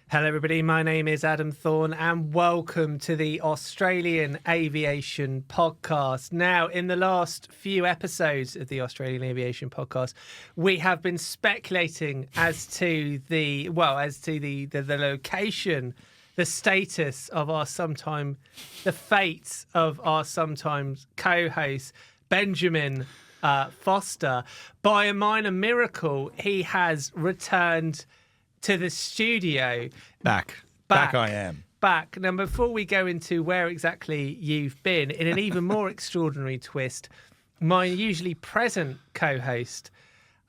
Hello, everybody. My name is Adam Thorne, and welcome to the Australian Aviation Podcast. Now, in the last few episodes of the Australian Aviation Podcast, we have been speculating as to the location, the status of the fate of our sometimes co-host Benjamin Foster. By a minor miracle, he has returned to the studio. Back I am. Back. Now, before we go into where exactly you've been, in an even more extraordinary twist, my usually present co-host,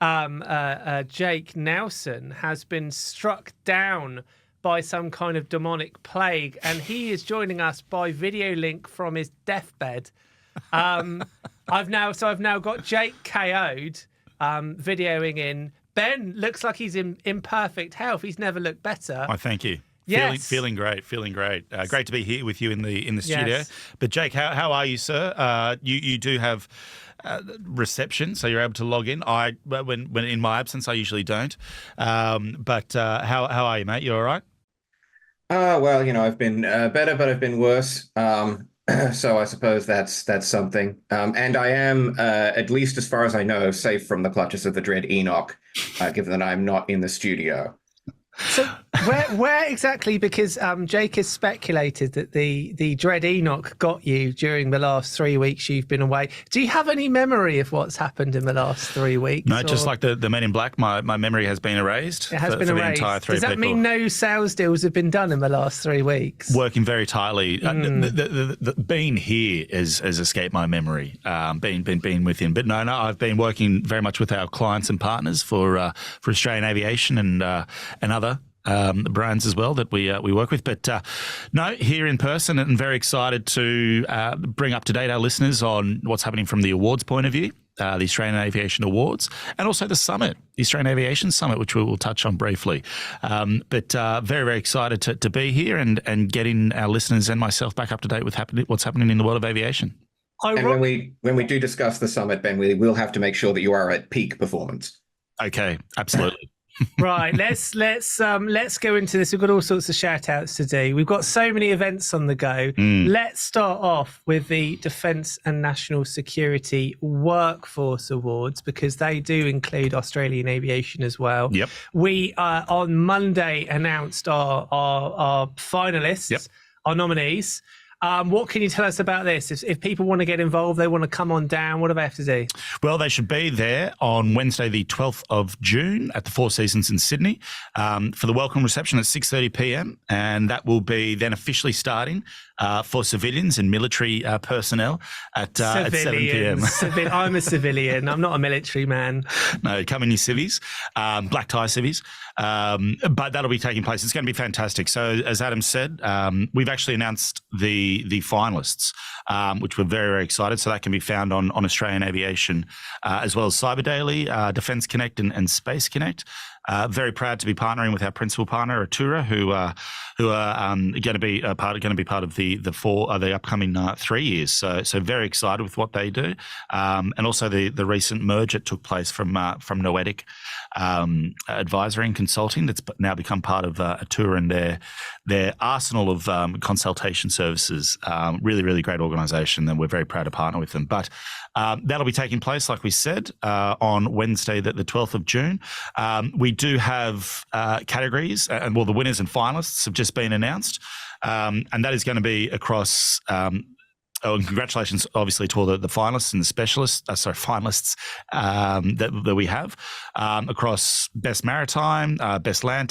Jake Nelson, has been struck down by some kind of demonic plague, and he is joining us by video link from his deathbed. I've now got Jake KO'd, videoing in. Ben looks like he's in perfect health. He's never looked better. I thank you. Yes. Feeling great. Great to be here with you in the studio. Yes. But Jake, how are you, sir? You do have reception, so you're able to log in. When in my absence, I usually don't. But how are you, mate? You all right? Well, I've been better, but I've been worse. So I suppose that's something. And I am, at least as far as I know, safe from the clutches of the dread Enoch, given that I'm not in the studio. So where exactly? Because Jake has speculated that the dread Enoch got you during the last 3 weeks you've been away. Do you have any memory of what's happened in the last 3 weeks? No, just like the Men in Black, my memory has been erased. It has been for erased. The entire three Does that people. mean no sales deals have been done in the last 3 weeks? Working very tightly. The being here has escaped my memory. Being with him, but no, I've been working very much with our clients and partners for Australian Aviation and other brands as well that we work with. But no, here in person, and very excited to bring up to date our listeners on what's happening from the awards point of view, the Australian Aviation Awards, and also the Summit, the Australian Aviation Summit, which we will touch on briefly. But very, very excited to be here and getting our listeners and myself back up to date with what's happening in the world of aviation. And when we do discuss the summit, Ben, we will have to make sure that you are at peak performance. Okay, absolutely. Right, let's go into this. We've got all sorts of shout outs to do. We've got so many events on the go. Let's start off with the Defence and National Security Workforce Awards, because they do include Australian aviation as well. Yep. We on Monday announced our finalists, our nominees. What can you tell us about this? If people want to get involved, they want to come on down, what do they have to do? Well, they should be there on Wednesday, the 12th of June at the Four Seasons in Sydney for the welcome reception at 6:30 p.m. And that will be then officially starting for civilians and military personnel at 7 p.m. I'm a civilian. I'm not a military man. No, come in your civvies, black tie civvies. But that'll be taking place. It's going to be fantastic. So as Adam said, we've actually announced the finalists, which we're very, very excited. So that can be found on Australian Aviation, as well as Cyber Daily, Defence Connect and Space Connect. Very proud to be partnering with our principal partner, Atura, who are going to be part of the upcoming 3 years. So very excited with what they do, and also the recent merge that took place from Noetic Advisory and Consulting, that's now become part of Atura and their arsenal of consultation services. Really, really great organisation, and we're very proud to partner with them. But that'll be taking place, like we said, on Wednesday, the 12th of June. We do have categories, and the winners and finalists have just been announced, and that is going to be across. And congratulations, obviously, to all the finalists and the finalists that we have across Best Maritime, Best Land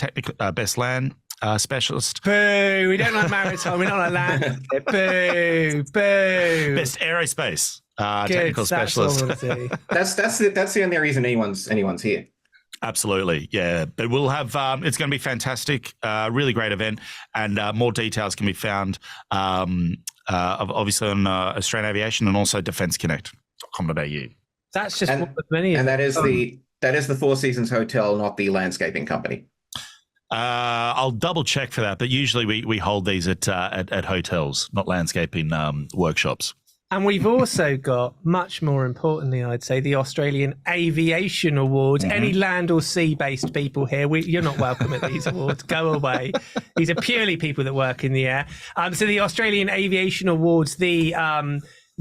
Specialist. Boo! We don't like maritime. We don't like land. Boo! Boo! Best Aerospace Technical Specialist. That's the only reason anyone's here. Absolutely, yeah. But we'll have it's going to be fantastic, really great event, and more details can be found obviously on Australian Aviation and also defenceconnect.com.au. That's just one of many. And that is the Four Seasons Hotel, not the landscaping company. I'll double check for that, but usually we hold these at hotels, not landscaping workshops. And we've also got, much more importantly, I'd say, the Australian Aviation Awards. Any land or sea-based people here, you're not welcome at these awards. Go away. These are purely people that work in the air. So the Australian Aviation Awards, it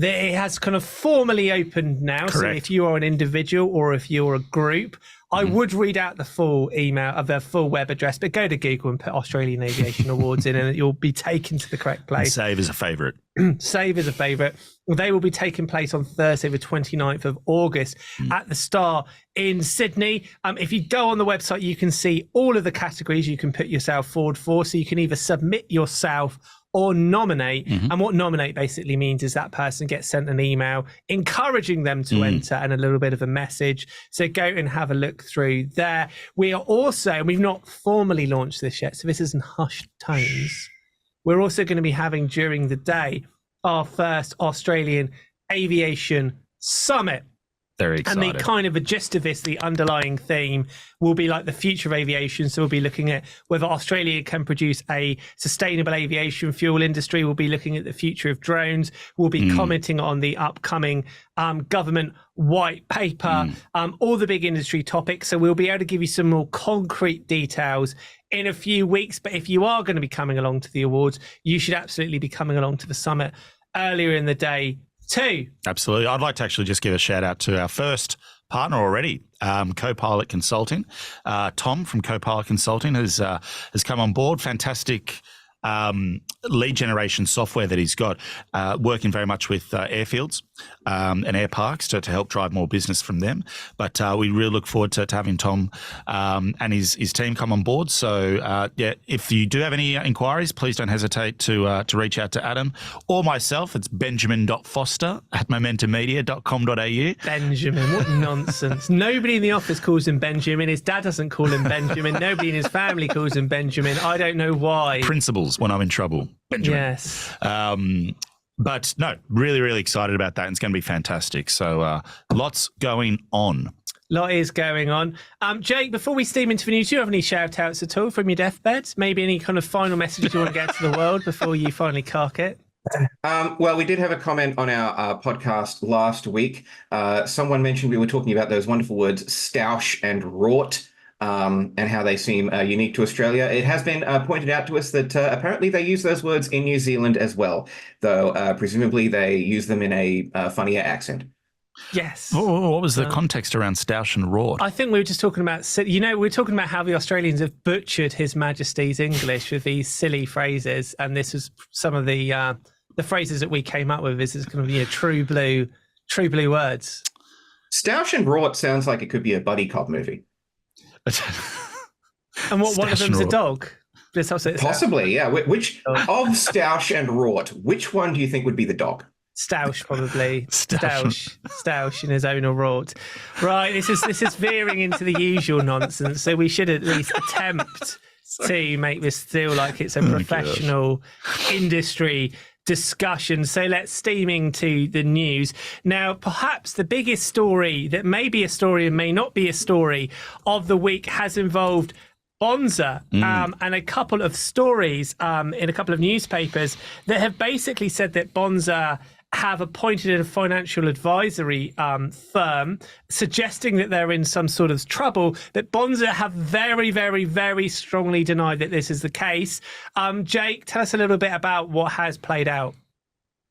has kind of formally opened now. Correct. So if you are an individual or if you're a group, I would read out the full email of the full web address, but go to Google and put Australian Aviation Awards in and you'll be taken to the correct place. And save as a favourite. Save as a favourite. They will be taking place on Thursday, the 29th of August at the Star in Sydney. If you go on the website, you can see all of the categories you can put yourself forward for. So you can either submit yourself or nominate. And what nominate basically means is that person gets sent an email encouraging them to enter and a little bit of a message. So go and have a look through there. We are also, we've not formally launched this yet, so this is in hushed tones. We're also going to be having during the day our first Australian Aviation Summit. Very excited. And the kind of a gist of this, the underlying theme will be like the future of aviation. So we'll be looking at whether Australia can produce a sustainable aviation fuel industry. We'll be looking at the future of drones. We'll be commenting on the upcoming government white paper, all the big industry topics. So we'll be able to give you some more concrete details in a few weeks. But if you are going to be coming along to the awards, you should absolutely be coming along to the summit earlier in the day too. Absolutely. I'd like to actually just give a shout out to our first partner already, Copilot Consulting. Tom from Copilot Consulting has come on board. Fantastic lead generation software that he's got, working very much with airfields and air parks to help drive more business from them. But we really look forward to having Tom and his team come on board. So if you do have any inquiries, please don't hesitate to reach out to Adam or myself. It's benjamin.foster@momentummedia.com.au. Benjamin, what nonsense. Nobody in the office calls him Benjamin. His dad doesn't call him Benjamin. Nobody in his family calls him Benjamin. I don't know why. Principals when I'm in trouble. Benjamin. Yes. But no, really, really excited about that. And it's going to be fantastic. So lots going on. Lot is going on. Jake, before we steam into the news, do you have any shout outs at all from your deathbed? Maybe any kind of final messages you want to get to the world before you finally cark it? Well, we did have a comment on our podcast last week. Someone mentioned we were talking about those wonderful words, stoush and rort. And how they seem unique to Australia. It has been pointed out to us that apparently they use those words in New Zealand as well, though presumably they use them in a funnier accent. Yes. What was the context around stoush and rort? I think we were just talking about, we were talking about how the Australians have butchered His Majesty's English with these silly phrases, and this was some of the phrases that we came up with. This is kind of true blue words. Stoush and rort sounds like it could be a buddy cop movie. And what, one of them's a dog? Possibly, yeah. Which of stoush and rort, which one do you think would be the dog? Stoush, probably. Stoush in his own or rort. Right, this is veering into the usual nonsense. So we should at least attempt to make this feel like it's a professional industry discussion. So let's steaming to the news. Now, perhaps the biggest story that may be a story and may not be a story of the week has involved Bonza and a couple of stories in a couple of newspapers that have basically said that Bonza have appointed a financial advisory firm, suggesting that they're in some sort of trouble, but Bonza have very, very, very strongly denied that this is the case. Jake, tell us a little bit about what has played out.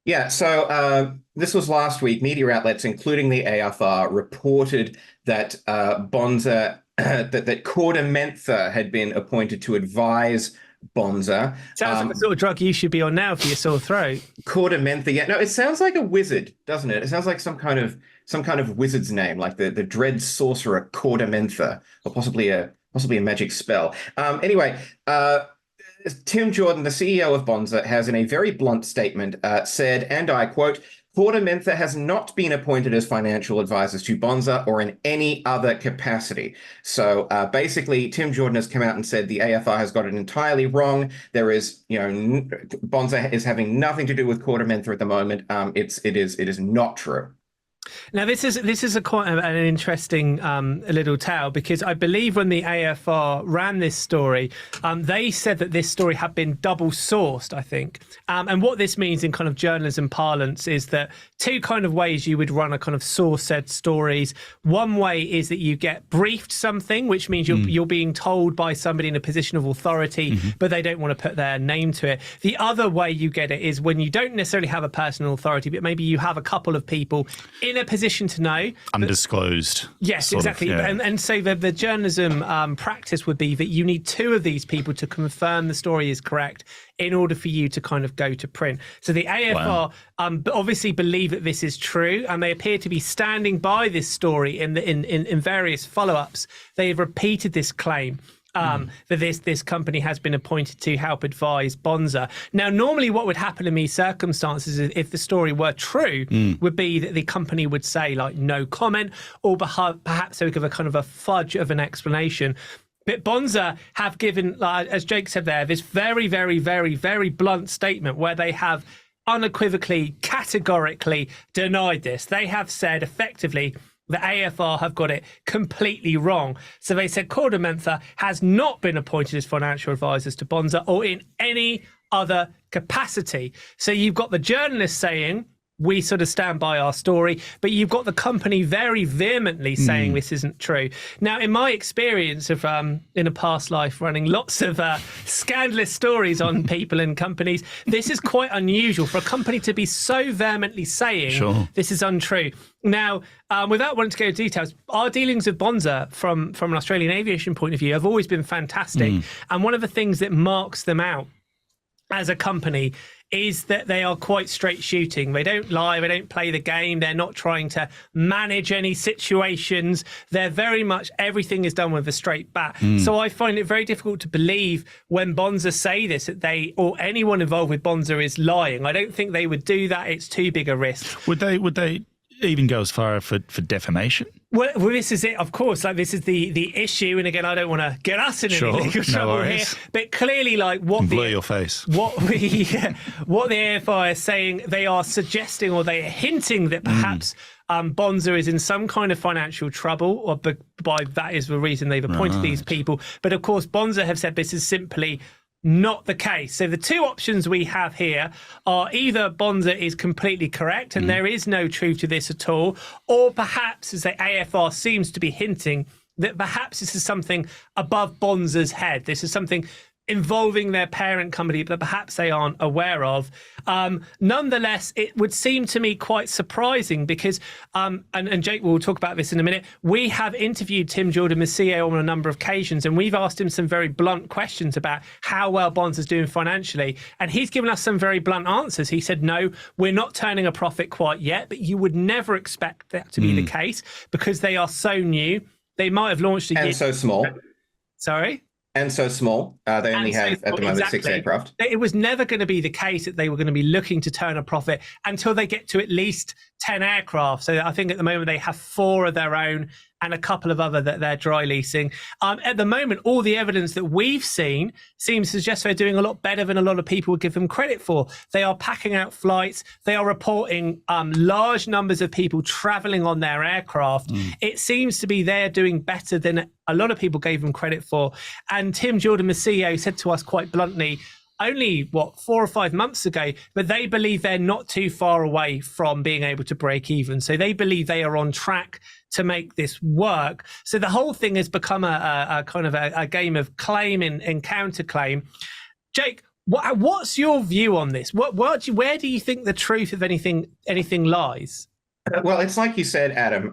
Yeah, so this was last week. Media outlets, including the AFR, reported that Bonza, that KordaMentha had been appointed to advise Bonza. Sounds like the sort of drug you should be on now for your sore throat. KordaMentha, yeah. No, it sounds like a wizard, doesn't it? It sounds like some kind of wizard's name, like the dread sorcerer KordaMentha, or possibly a magic spell. Anyway, Tim Jordan, the CEO of Bonza, has in a very blunt statement said, and I quote, KordaMentha has not been appointed as financial advisors to Bonza or in any other capacity. So basically, Tim Jordan has come out and said the AFR has got it entirely wrong. There is, Bonza is having nothing to do with KordaMentha at the moment. It is not true. Now, this is a quite an interesting little tale, because I believe when the AFR ran this story, they said that this story had been double sourced, I think. And what this means in kind of journalism parlance is that two kind of ways you would run a kind of source said stories. One way is that you get briefed something, which means you're being told by somebody in a position of authority, but they don't want to put their name to it. The other way you get it is when you don't necessarily have a personal authority, but maybe you have a couple of people in a position to know. Undisclosed. Yes, exactly. And so the journalism practice would be that you need two of these people to confirm the story is correct in order for you to kind of go to print. So the AFR obviously believe that this is true, and they appear to be standing by this story in various follow-ups. They have repeated this claim. That this company has been appointed to help advise Bonza. Now, normally what would happen in these circumstances, if the story were true, would be that the company would say, like, no comment, or perhaps they would give a kind of a fudge of an explanation. But Bonza have given, as Jake said there, this very, very, very, very blunt statement where they have unequivocally, categorically denied this. They have said effectively, the AFR have got it completely wrong. So they said KordaMentha has not been appointed as financial advisors to Bonza or in any other capacity. So you've got the journalists saying, we sort of stand by our story, but you've got the company very vehemently saying this isn't true. Now, in my experience of in a past life running lots of scandalous stories on people and companies, this is quite unusual for a company to be so vehemently saying this is untrue. Now, without wanting to go into details, our dealings with Bonza from an Australian aviation point of view have always been fantastic. And one of the things that marks them out as a company is that they are quite straight shooting. They don't lie, they don't play the game, they're not trying to manage any situations. They're very much, everything is done with a straight bat. So I find it very difficult to believe when Bonza say this, that they or anyone involved with Bonza is lying. I don't think they would do that. It's too big a risk. Would they even go as far for defamation? Well, this is it, of course. Like, this is the issue, and again, I don't want to get us in any legal trouble here. But clearly, like, blur your face. What the AFI is saying, they are suggesting or they are hinting that perhaps Bonza is in some kind of financial trouble, or by that is the reason they've appointed these people. But of course, Bonza have said this is simply not the case. So the two options we have here are either Bonza is completely correct and there is no truth to this at all, or perhaps, as the AFR seems to be hinting, that perhaps this is something above Bonza's head. This is something involving their parent company that perhaps they aren't aware of. Nonetheless, it would seem to me quite surprising because, and Jake will talk about this in a minute, we have interviewed Tim KordaMentha on a number of occasions, and we've asked him some very blunt questions about how well Bonza's doing financially, and he's given us some very blunt answers. He said, no, we're not turning a profit quite yet, but you would never expect that to be the case because they are so new. They might have launched a year. And so small. Sorry? And so small. They only have, at the moment, 6 aircraft. It was never going to be the case that they were going to be looking to turn a profit until they get to at least 10 aircraft. So I think at the moment they have 4 of their own and a couple of other that they're dry leasing. At the moment, all the evidence that we've seen seems to suggest they're doing a lot better than a lot of people would give them credit for. They are packing out flights. They are reporting large numbers of people traveling on their aircraft. It seems to be they're doing better than a lot of people gave them credit for. And Tim KordaMentha said to us quite bluntly, only 4 or 5 months ago, but they believe they're not too far away from being able to break even. So they believe they are on track to make this work. So the whole thing has become a kind of a game of claim and counterclaim. Jake, what's your view on this? Where do you think the truth of anything lies? Well, it's like you said, Adam.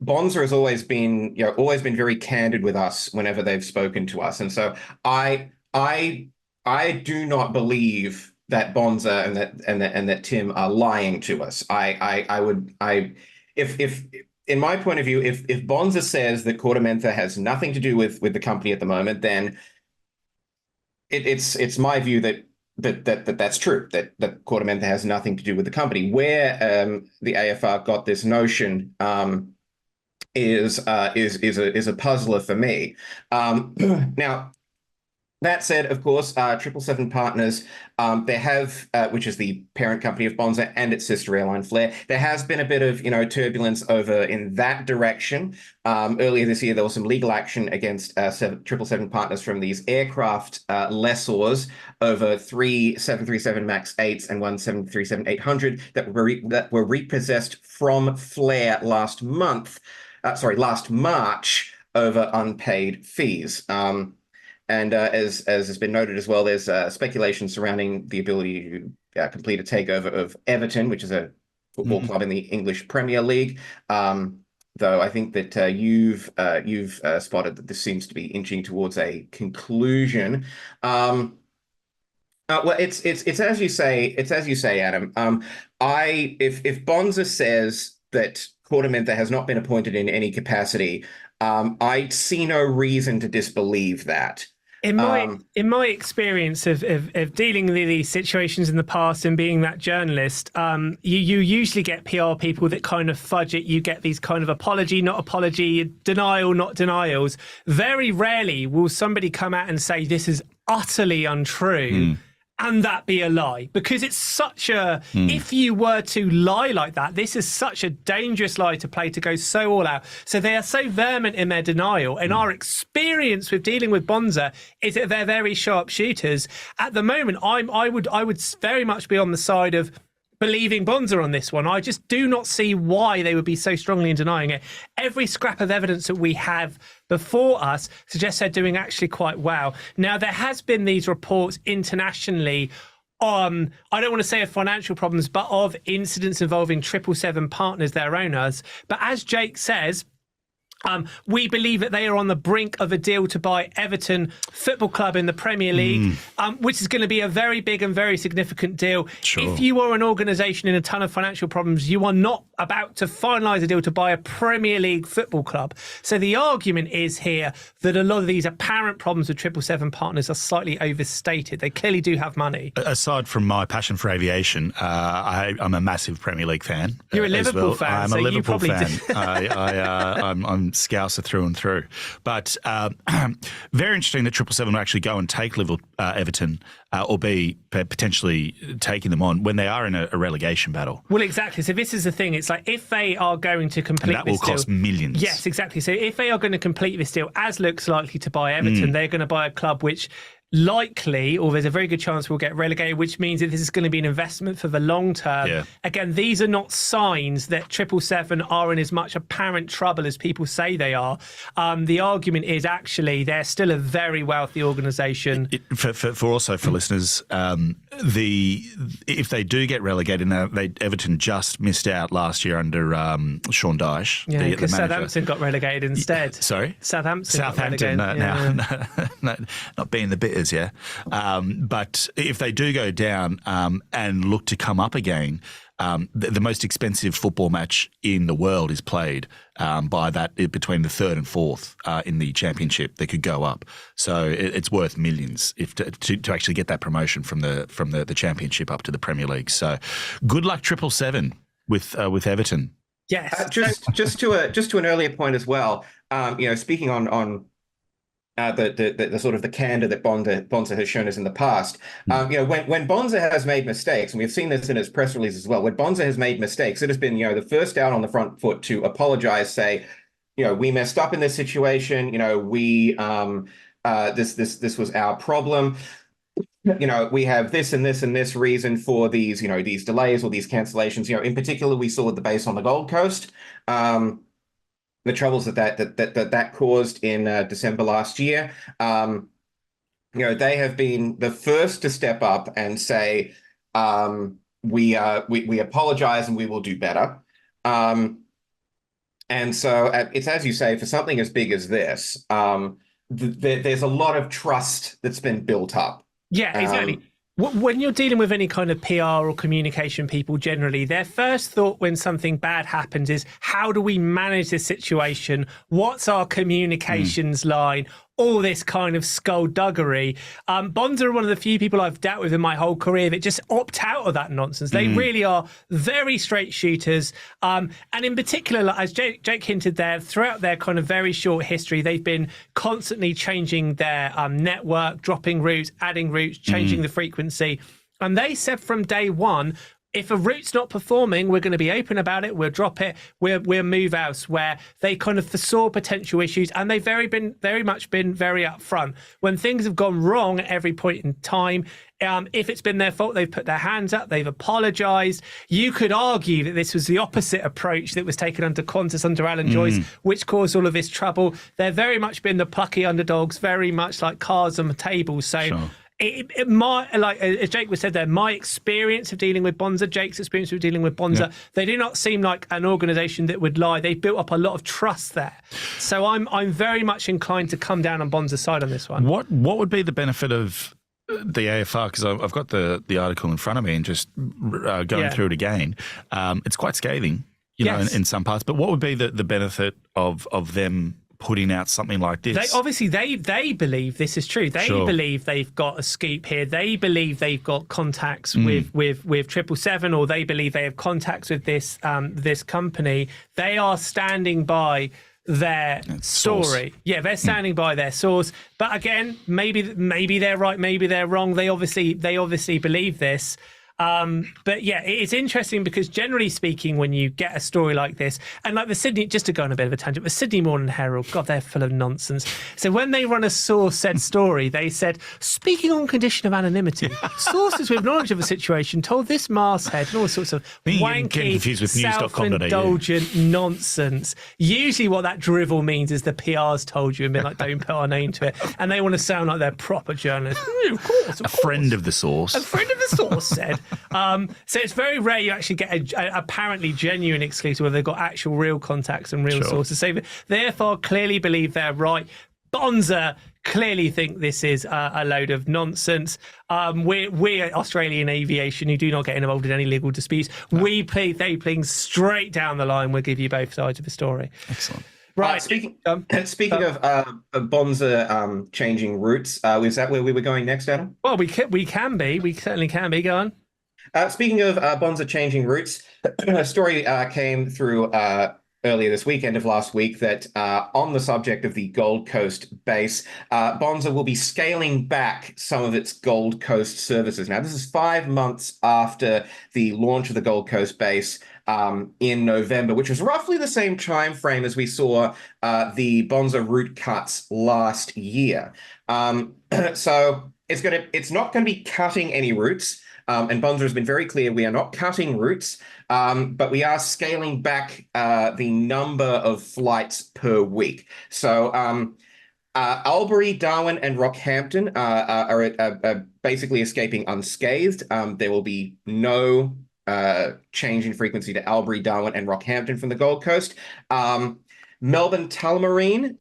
Bonza has always been very candid with us whenever they've spoken to us, and so I do not believe that Bonza and that Tim are lying to us. If in my point of view, if Bonza says that KordaMentha has nothing to do with the company at the moment, then it's my view that's true, that KordaMentha has nothing to do with the company. Where the AFR got this notion is a puzzler for me. Now, That said, of course, 777 Partners, there have, which is the parent company of Bonza and its sister airline Flair, there has been a bit of, turbulence over in that direction. Earlier this year, there was some legal action against 777 Partners from these aircraft lessors over 3 737 MAX 8s and 1 737-800 that were repossessed from Flair last March over unpaid fees. And as has been noted as well, there's speculation surrounding the ability to complete a takeover of Everton, which is a football club in the English Premier League. Though I think that you've spotted that this seems to be inching towards a conclusion. Well, it's as you say. It's as you say, Adam. If Bonza says that KordaMentha has not been appointed in any capacity, I see no reason to disbelieve that. In my experience of dealing with these situations in the past and being that journalist, you usually get PR people that kind of fudge it. You get these kind of apology, not apology, denial, not denials. Very rarely will somebody come out and say this is utterly untrue. And that be a lie, because it's such a, if you were to lie like that, this is such a dangerous lie to play, to go so all out. So they are so vehement in their denial. And our experience with dealing with Bonza is that they're very sharp shooters. At the moment, I would very much be on the side of believing Bonza on this one. I just do not see why they would be so strongly in denying it. Every scrap of evidence that we have before us suggests they're doing actually quite well. Now, there has been these reports internationally on, I don't want to say of financial problems, but of incidents involving 777 Partners, their owners. But as Jake says, we believe that they are on the brink of a deal to buy Everton Football Club in the Premier League, which is going to be a very big and very significant deal. Sure. If you are an organisation in a ton of financial problems, you are not about to finalise a deal to buy a Premier League football club. So the argument is here that a lot of these apparent problems with 777 Partners are slightly overstated. They clearly do have money. Aside from my passion for aviation, I'm a massive Premier League fan. You're a Liverpool fan. I'm so a Liverpool fan. I'm Scouser through and through. But very interesting that 777 will actually go and take Everton or be potentially taking them on when they are in a relegation battle. Well, exactly. So this is the thing. It's like if they are going to complete and that will cost millions. Yes, exactly. So if they are going to complete this deal, as looks likely to buy Everton, they're going to buy a club which likely, or there's a very good chance we'll get relegated, which means that this is going to be an investment for the long term. Yeah. Again, these are not signs that 777 are in as much apparent trouble as people say they are. The argument is actually they're still a very wealthy organisation. For listeners, if they do get relegated, Everton just missed out last year under Sean Dyche. Yeah, because Southampton got relegated instead. Sorry? Southampton not being the bitters, yeah. But if they do go down and look to come up again, the most expensive football match in the world is played between the third and fourth in the championship. They could go up, so it's worth millions to actually get that promotion from the championship up to the Premier League. So, good luck 777 with Everton. Yes, just to an earlier point as well. Speaking on. The sort of the candor that Bonza has shown us in the past. When Bonza has made mistakes, and we've seen this in his press release as well, when Bonza has made mistakes, it has been, the first out on the front foot to apologize, say, we messed up in this situation, this was our problem. We have this and this and this reason for these, these delays or these cancellations. In particular, we saw at the base on the Gold Coast. The troubles that caused in December last year. They have been the first to step up and say, we apologize and we will do better. And so it's as you say, for something as big as this, there's a lot of trust that's been built up. Yeah, exactly. When you're dealing with any kind of PR or communication people generally, their first thought when something bad happens is, how do we manage this situation? What's our communications line? all this kind of skullduggery. Bonza are one of the few people I've dealt with in my whole career that just opt out of that nonsense. They really are very straight shooters. And in particular, like, as Jake hinted there, throughout their kind of very short history, they've been constantly changing their network, dropping routes, adding routes, changing the frequency. And they said from day one, if a route's not performing, we're going to be open about it. We'll drop it. We'll move elsewhere. They kind of foresaw potential issues, and they've very much been very upfront. When things have gone wrong at every point in time, if it's been their fault, they've put their hands up. They've apologised. You could argue that this was the opposite approach that was taken under Qantas, under Alan Joyce, which caused all of this trouble. They've very much been the plucky underdogs, very much like cards on the table. So. Sure. It might, like as Jake was said there, my experience of dealing with Bonza, Jake's experience of dealing with Bonza, they do not seem like an organisation that would lie. They built up a lot of trust there. So I'm very much inclined to come down on Bonza's side on this one. What would be the benefit of the AFR? Because I've got the article in front of me and just going through it again. It's quite scathing, you know, in some parts. But what would be the benefit of them putting out something like this? They believe this is true. They believe they've got a scoop here. They believe they've got contacts with 777, or they believe they have contacts with this company. They are standing by their story. Source. Yeah, they're standing by their source. But again, maybe they're right, maybe they're wrong. They obviously believe this. But yeah, it's interesting because generally speaking, when you get a story like this, and like the Sydney, just to go on a bit of a tangent, the Sydney Morning Herald, God, they're full of nonsense. So when they run a source said story, they said, speaking on condition of anonymity, sources with knowledge of the situation told this masthead and all sorts of wanky, self-indulgent nonsense. Usually what that drivel means is the PR's told you and been like, don't put our name to it. And they want to sound like they're proper journalists. Of course. A friend of the source. A friend of the source said. So it's very rare you actually get a apparently genuine exclusive where they've got actual real contacts and real sources. So they therefore clearly believe they're right. Bonza clearly think this is a load of nonsense. We're Australian aviation who do not get involved in any legal disputes. No. They playing straight down the line. We'll give you both sides of the story. Excellent. Right. Speaking of Bonza changing routes, is that where we were going next, Adam? Well, we can be. We certainly can be. Go on. Speaking of Bonza changing routes, a story came through earlier this week, end of last week, that on the subject of the Gold Coast base, Bonza will be scaling back some of its Gold Coast services. Now, this is 5 months after the launch of the Gold Coast base in November, which was roughly the same time frame as we saw the Bonza route cuts last year. So it's not going to be cutting any routes. And Bonza has been very clear, we are not cutting routes, but we are scaling back the number of flights per week. So Albury, Darwin, and Rockhampton are basically escaping unscathed. There will be no change in frequency to Albury, Darwin, and Rockhampton from the Gold Coast. Melbourne, Tullamarine,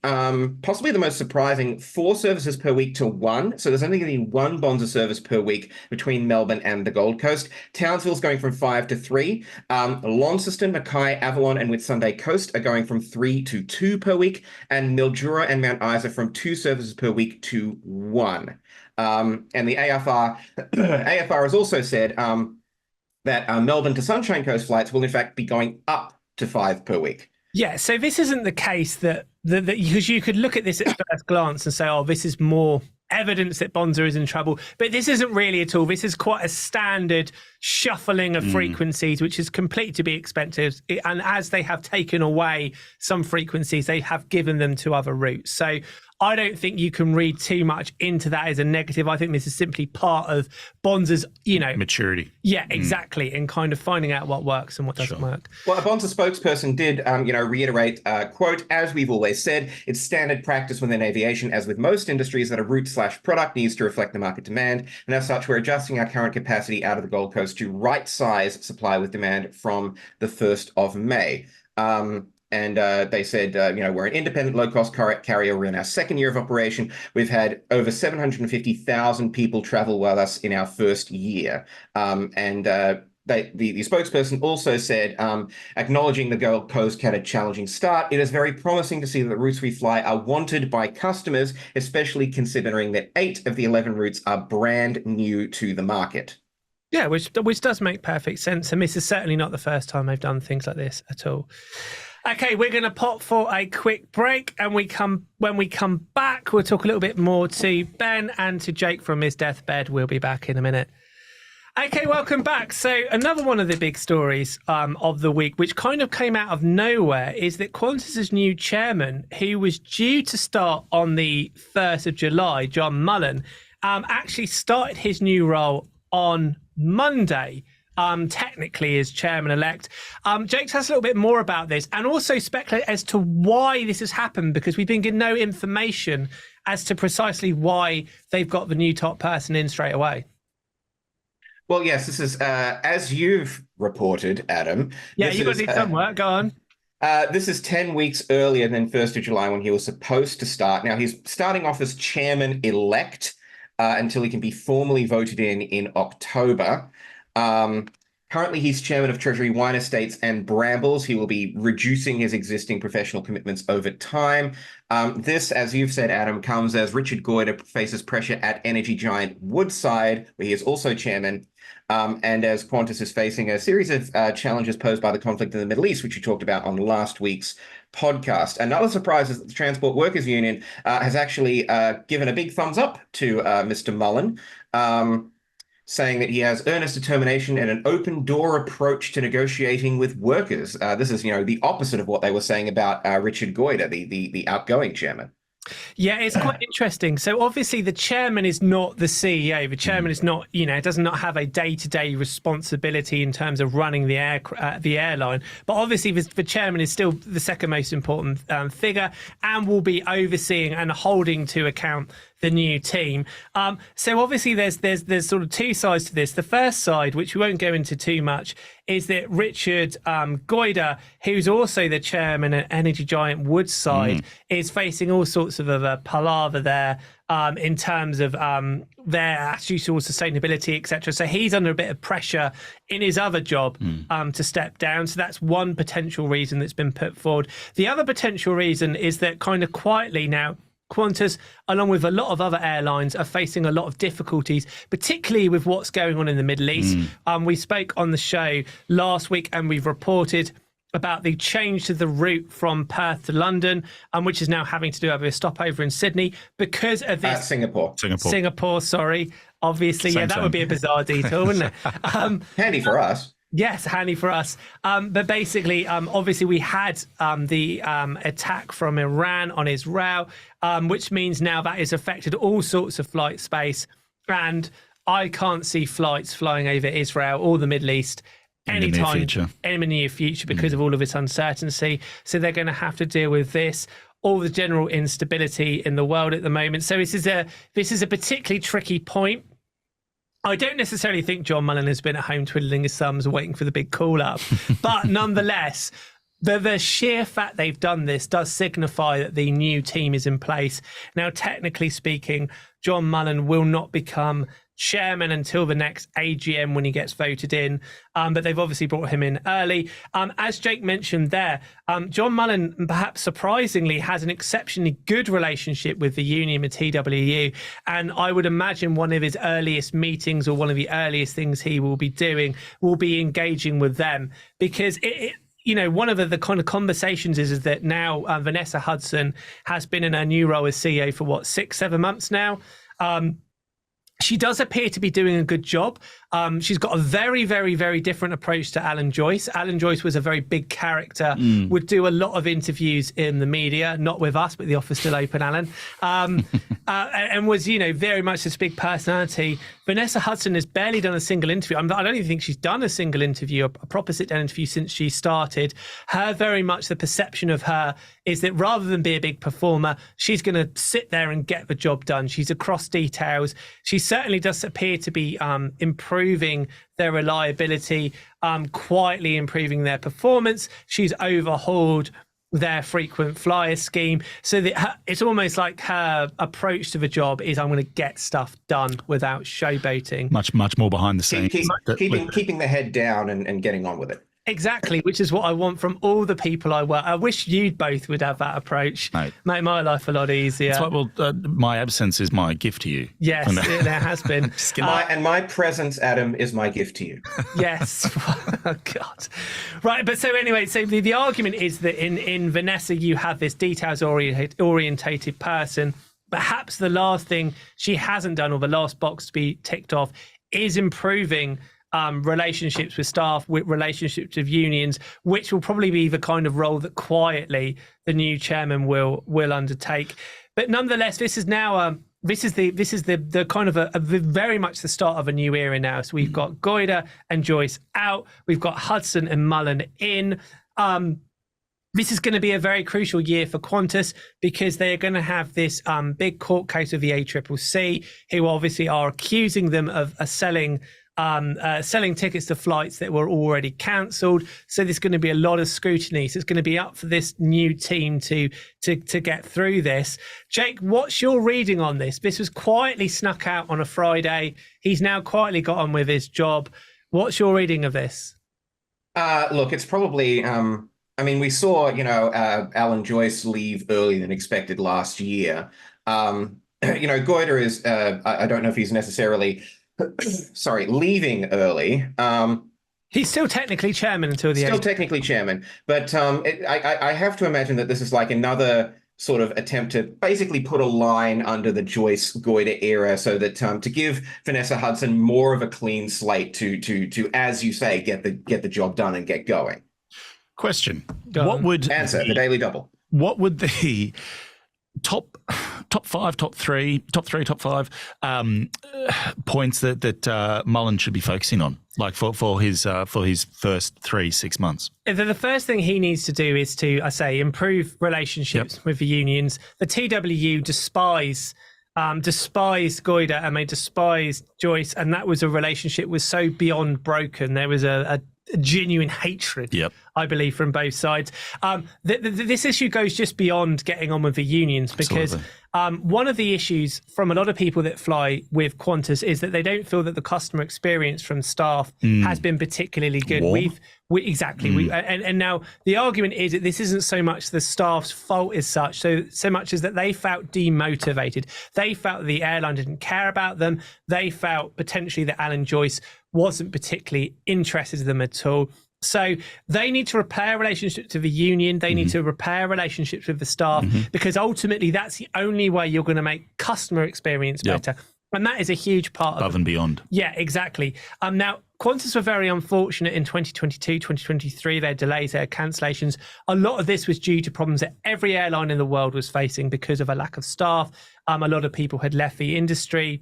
possibly the most surprising, 4 services per week to 1. So there's only going to be 1 Bonza service per week between Melbourne and the Gold Coast. Townsville's going from 5 to 3. Launceston, Mackay, Avalon, and Whitsunday Coast are going from 3 to 2 per week. And Mildura and Mount Isa from 2 services per week to 1. And the AFR has also said that Melbourne to Sunshine Coast flights will in fact be going up to 5 per week. Yeah, so this isn't the case that because you could look at this at first glance and say, oh, this is more evidence that Bonza is in trouble. But this isn't really at all. This is quite a standard shuffling of frequencies, which is completely to be expected. And as they have taken away some frequencies, they have given them to other routes. So I don't think you can read too much into that as a negative. I think this is simply part of Bonza's, maturity. Yeah, exactly. And kind of finding out what works and what doesn't work. Well, a Bonza spokesperson did, reiterate, quote, as we've always said, it's standard practice within aviation, as with most industries, that a route/product needs to reflect the market demand. And as such, we're adjusting our current capacity out of the Gold Coast to right size supply with demand from the 1st of May. And they said, we're an independent low-cost carrier. We're in our 2nd year of operation. We've had over 750,000 people travel with us in our 1st year. And the spokesperson also said, acknowledging the Gold Coast had a challenging start, it is very promising to see that the routes we fly are wanted by customers, especially considering that 8 of the 11 routes are brand new to the market. Yeah, which does make perfect sense. And this is certainly not the first time they've done things like this at all. Okay, we're going to pop for a quick break, and when we come back, we'll talk a little bit more to Ben and to Jake from his deathbed. We'll be back in a minute. Okay, welcome back. So another one of the big stories of the week, which kind of came out of nowhere, is that Qantas's new chairman, who was due to start on the 1st of July, John Mullen, actually started his new role on Monday, technically as chairman-elect. Jake, tell us a little bit more about this, and also speculate as to why this has happened, because we've been given no information as to precisely why they've got the new top person in straight away. Well, yes, this is, as you've reported, Adam. Yeah, you've got to do some work. Go on. This is 10 weeks earlier than 1st of July when he was supposed to start. Now, he's starting off as chairman-elect until he can be formally voted in October. Currently, he's chairman of Treasury Wine Estates and Brambles. He will be reducing his existing professional commitments over time. This, as you've said, Adam, comes as Richard Goyder faces pressure at energy giant Woodside, where he is also chairman, and as Quantis is facing a series of challenges posed by the conflict in the Middle East, which we talked about on last week's podcast. Another surprise is that the Transport Workers Union has actually given a big thumbs up to Mr. Mullen, saying that he has earnest determination and an open door approach to negotiating with workers. This is, the opposite of what they were saying about Richard Goyder, the outgoing chairman. Yeah, it's quite interesting. So obviously the chairman is not the CEO. The chairman is not, does not have a day-to-day responsibility in terms of running the airline. But obviously the chairman is still the second most important figure, and will be overseeing and holding to account the new team. So obviously there's sort of two sides to this. The first side, which we won't go into too much, is that Richard Goyder, who's also the chairman at energy giant Woodside, is facing all sorts of a palaver there in terms of their attitude towards sustainability, etc. So he's under a bit of pressure in his other job to step down. So that's one potential reason that's been put forward. The other potential reason is that kind of quietly now, Qantas, along with a lot of other airlines, are facing a lot of difficulties, particularly with what's going on in the Middle East. We spoke on the show last week, and we've reported about the change to the route from Perth to London, which is now having to do over a stopover in Sydney because of this. Singapore, sorry. Obviously, that would be a bizarre detour, wouldn't it? Handy for us. Yes, handy for us. But basically, obviously, we had the attack from Iran on Israel, which means now that has affected all sorts of flight space. And I can't see flights flying over Israel or the Middle East anytime in the near future because of all of this uncertainty. So they're going to have to deal with this, all the general instability in the world at the moment. So this is a particularly tricky point. I don't necessarily think John Mullen has been at home twiddling his thumbs waiting for the big call up, but nonetheless, the sheer fact they've done this does signify that the new team is in place. Now, technically speaking, John Mullen will not become chairman until the next AGM when he gets voted in, but they've obviously brought him in early. As Jake mentioned there, John Mullen, perhaps surprisingly, has an exceptionally good relationship with the union, with TWU, and I would imagine one of his earliest meetings, or one of the earliest things he will be doing, will be engaging with them, because one of the kind of conversations is that now Vanessa Hudson has been in her new role as CEO for 6-7 months now. She does appear to be doing a good job. She's got a very, very, very different approach to Alan Joyce. Alan Joyce was a very big character, would do a lot of interviews in the media, not with us, but the office still open, Alan, and was, very much this big personality. Vanessa Hudson has barely done a single interview. I don't even think she's done a single interview, a proper sit-down interview since she started. Very much the perception of her is that rather than be a big performer, she's going to sit there and get the job done. She's across details. She certainly does appear to be improving their reliability, quietly improving their performance. She's overhauled their frequent flyer scheme. So that it's almost like her approach to the job is, I'm going to get stuff done without showboating. Much more behind the scenes. Keeping the head down and getting on with it. Exactly, which is what I want from all the people I work. I wish you both would have that approach. Mate. Make my life a lot easier. That's why, my absence is my gift to you. Yes, there has been. And my presence, Adam, is my gift to you. Yes. Oh, God. Right, but so anyway, so the argument is that in Vanessa, you have this details-orientated person. Perhaps the last thing she hasn't done, or the last box to be ticked off, is improving relationships with staff, with relationships with unions, which will probably be the kind of role that quietly the new chairman will undertake. But nonetheless, this is now this is the kind of a very much the start of a new era now. So we've got Goida and Joyce out, we've got Hudson and Mullen in. This is going to be a very crucial year for Qantas because they are going to have this big court case with the ACCC, who obviously are accusing them of selling tickets to flights that were already cancelled. So there's going to be a lot of scrutiny. So it's going to be up for this new team to get through this. Jake, what's your reading on this? This was quietly snuck out on a Friday. He's now quietly got on with his job. What's your reading of this? Look, it's probably... we saw, Alan Joyce leave earlier than expected last year. Goida is, I don't know if he's necessarily... leaving early. He's still technically chairman until the end. Still technically chairman, but I have to imagine that this is like another sort of attempt to basically put a line under the Joyce Goida era, so that to give Vanessa Hudson more of a clean slate to as you say, get the job done and get going. Question: What would answer the Daily Double? What would the top 5, top 3, top 5 points that Mullen should be focusing on, like for his first 6 months? The first thing he needs to do is to, improve relationships with the unions. The TWU despise Goida and they despise Joyce, and that was a relationship was so beyond broken. There was a genuine hatred, I believe, from both sides. This issue goes just beyond getting on with the unions, because one of the issues from a lot of people that fly with Qantas is that they don't feel that the customer experience from staff has been particularly good. And now the argument is that this isn't so much the staff's fault as such, so much as that they felt demotivated. They felt the airline didn't care about them. They felt potentially that Alan Joyce wasn't particularly interested in them at all. So they need to repair relationships with the union. They need to repair relationships with the staff, because ultimately that's the only way you're going to make customer experience better. And that is a huge part above and beyond. Yeah, exactly. Now, Qantas were very unfortunate in 2022, 2023, their delays, their cancellations. A lot of this was due to problems that every airline in the world was facing because of a lack of staff. A lot of people had left the industry.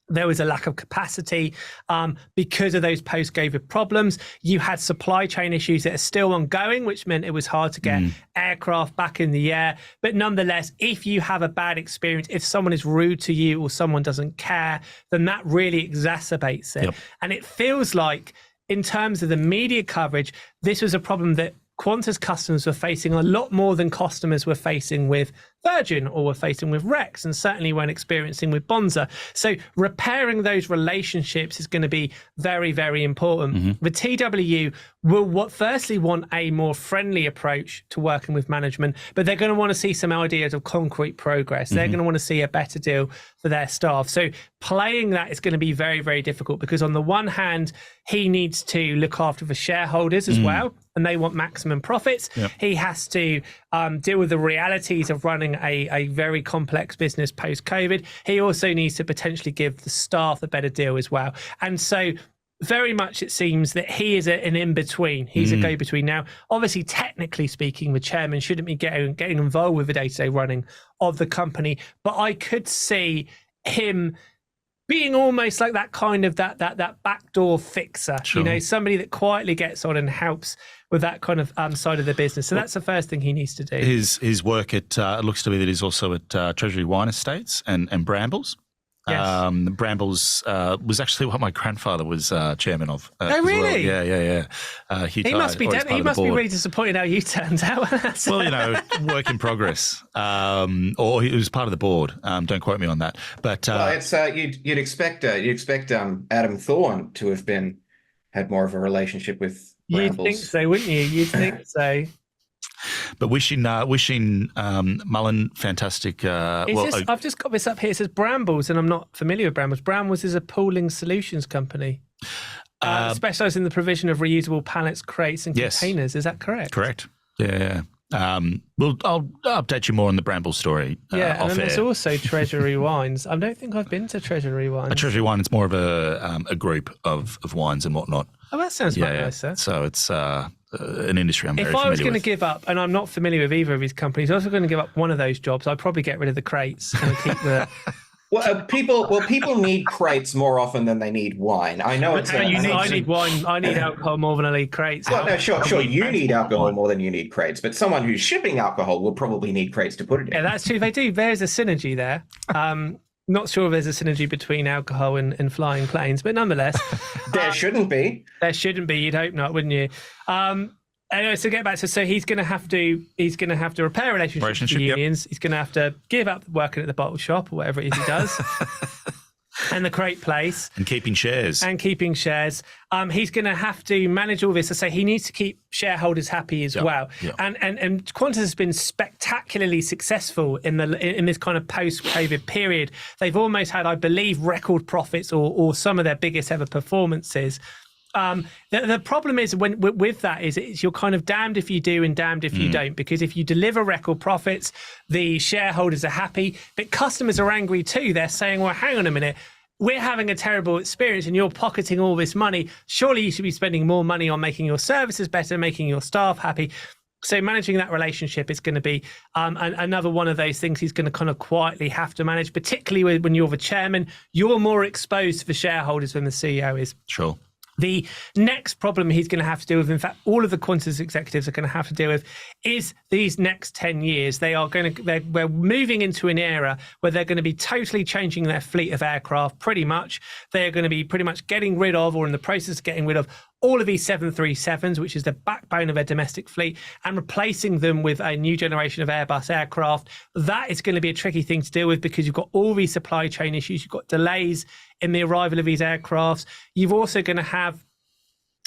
There was a lack of capacity because of those post-COVID problems. You had supply chain issues that are still ongoing, which meant it was hard to get aircraft back in the air. But nonetheless, if you have a bad experience, if someone is rude to you or someone doesn't care, then that really exacerbates it. And it feels like, in terms of the media coverage, this was a problem that Qantas customers were facing a lot more than customers were facing with Virgin or were facing with Rex, and certainly when experiencing with Bonza. So repairing those relationships is going to be very, very important. The TWU will firstly want a more friendly approach to working with management, but they're going to want to see some ideas of concrete progress. They're going to want to see a better deal for their staff. So playing that is going to be very, very difficult, because on the one hand, he needs to look after the shareholders as well, and they want maximum profits. He has to deal with the realities of running a very complex business post-COVID. He also needs to potentially give the staff a better deal as well. And so very much it seems that he is an in-between. He's a go-between. Now, obviously, technically speaking, the chairman shouldn't be getting involved with the day-to-day running of the company, but I could see him being almost like that kind of that backdoor fixer, somebody that quietly gets on and helps with that kind of side of the business. So that's the first thing he needs to do. His work at it looks to be that he's also at Treasury Wine Estates and Brambles. Yes. Brambles was actually what my grandfather was chairman of. Oh, really? Well. Yeah. He must be he must be really disappointed how you turned out. Well, work in progress. Or he was part of the board. Don't quote me on that. But well, it's you'd expect Adam Thorne to have had more of a relationship with Brambles. You'd think so, wouldn't you? You'd think so. But wishing Mullen fantastic. I've just got this up here. It says Brambles, and I'm not familiar with Brambles. Brambles is a pooling solutions company specialised in the provision of reusable pallets, crates, and containers. Is that correct? Correct. Yeah. I'll update you more on the Brambles story. Yeah, and then there's also Treasury Wines. I don't think I've been to Treasury Wines. A Treasury Wine is more of a group of wines and whatnot. Oh, that sounds quite nice, sir. So it's an industry I'm very familiar with. If I was going to give up, and I'm not familiar with either of these companies, I was also going to give up one of those jobs, I'd probably get rid of the crates and keep the... People need crates more often than they need wine. I know it's. I need wine. I need alcohol more than I need crates. Well, no, sure. You need alcohol more than you need crates, but someone who's shipping alcohol will probably need crates to put it in. Yeah, that's true. They do. There's a synergy there. Not sure if there's a synergy between alcohol and flying planes, but nonetheless, there shouldn't be. There shouldn't be. You'd hope not, wouldn't you? Anyway, so get back to he's going to have to repair relationships with the unions. Yep. He's going to have to give up working at the bottle shop or whatever it is he does, and the crate place, and keeping shares. He's going to have to manage all this. I say he needs to keep shareholders happy as well. Yep. And Qantas has been spectacularly successful in this kind of post-COVID period. They've almost had, I believe, record profits or some of their biggest ever performances. The problem is with that is you're kind of damned if you do and damned if you don't, because if you deliver record profits, the shareholders are happy, but customers are angry too. They're saying, well, hang on a minute, we're having a terrible experience and you're pocketing all this money. Surely you should be spending more money on making your services better, making your staff happy. So managing that relationship is going to be another one of those things he's going to kind of quietly have to manage, particularly when you're the chairman. You're more exposed to the shareholders than the CEO is. Sure. The next problem he's going to have to deal with, in fact, all of the Qantas executives are going to have to deal with, is these next 10 years. We're moving into an era where they're going to be totally changing their fleet of aircraft, pretty much. They're going to be pretty much getting rid of, or in the process of getting rid of, all of these 737s, which is the backbone of their domestic fleet, and replacing them with a new generation of Airbus aircraft. That is going to be a tricky thing to deal with because you've got all these supply chain issues. You've got delays in the arrival of these aircrafts. You've also going to have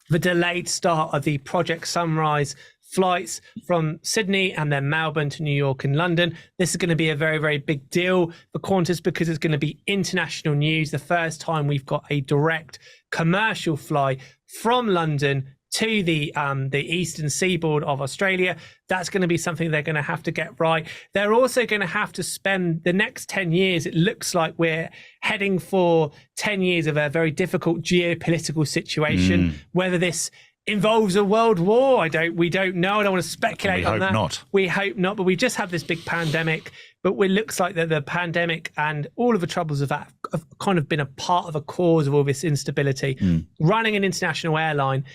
the delayed start of the Project Sunrise flights from Sydney and then Melbourne to New York and London. This is going to be a very, very big deal for Qantas because it's going to be international news. The first time we've got a direct commercial flight from London to the eastern seaboard of Australia. That's going to be something they're going to have to get right. They're also going to have to spend the next 10 years. It looks like we're heading for 10 years of a very difficult geopolitical situation. Whether this involves a world war, we don't know. I don't want to speculate on that. We hope not, but we've just had this big pandemic. But it looks like that the pandemic and all of the troubles of that have kind of been a part of a cause of all this instability. Running an international airline,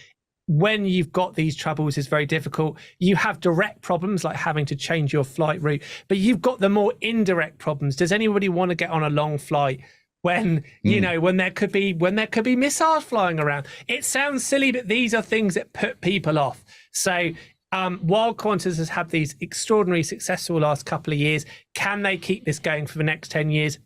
when you've got these troubles, is very difficult. You have direct problems like having to change your flight route, but you've got the more indirect problems. Does anybody want to get on a long flight when when there could be missiles flying around? It sounds silly, but these are things that put people off. So while Qantas has had these extraordinary successful last couple of years, can they keep this going for the next 10 years?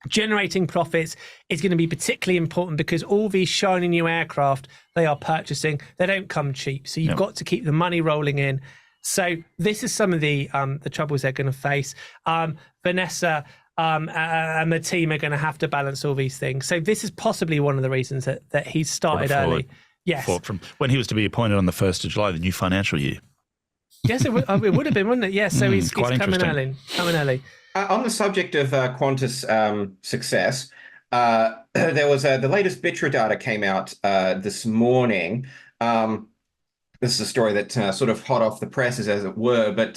Generating profits is going to be particularly important because all these shiny new aircraft they are purchasing, they don't come cheap. So you've got to keep the money rolling in. So this is some of the troubles they're going to face. Vanessa and the team are going to have to balance all these things. So this is possibly one of the reasons that he's started early. Yes. From when he was to be appointed on the 1st of July, the new financial year. Yes, it would have been, wouldn't it? Yes, so he's coming early. On the subject of Qantas success, there was the latest BITRA data came out this morning. This is a story that sort of hot off the presses, as it were, but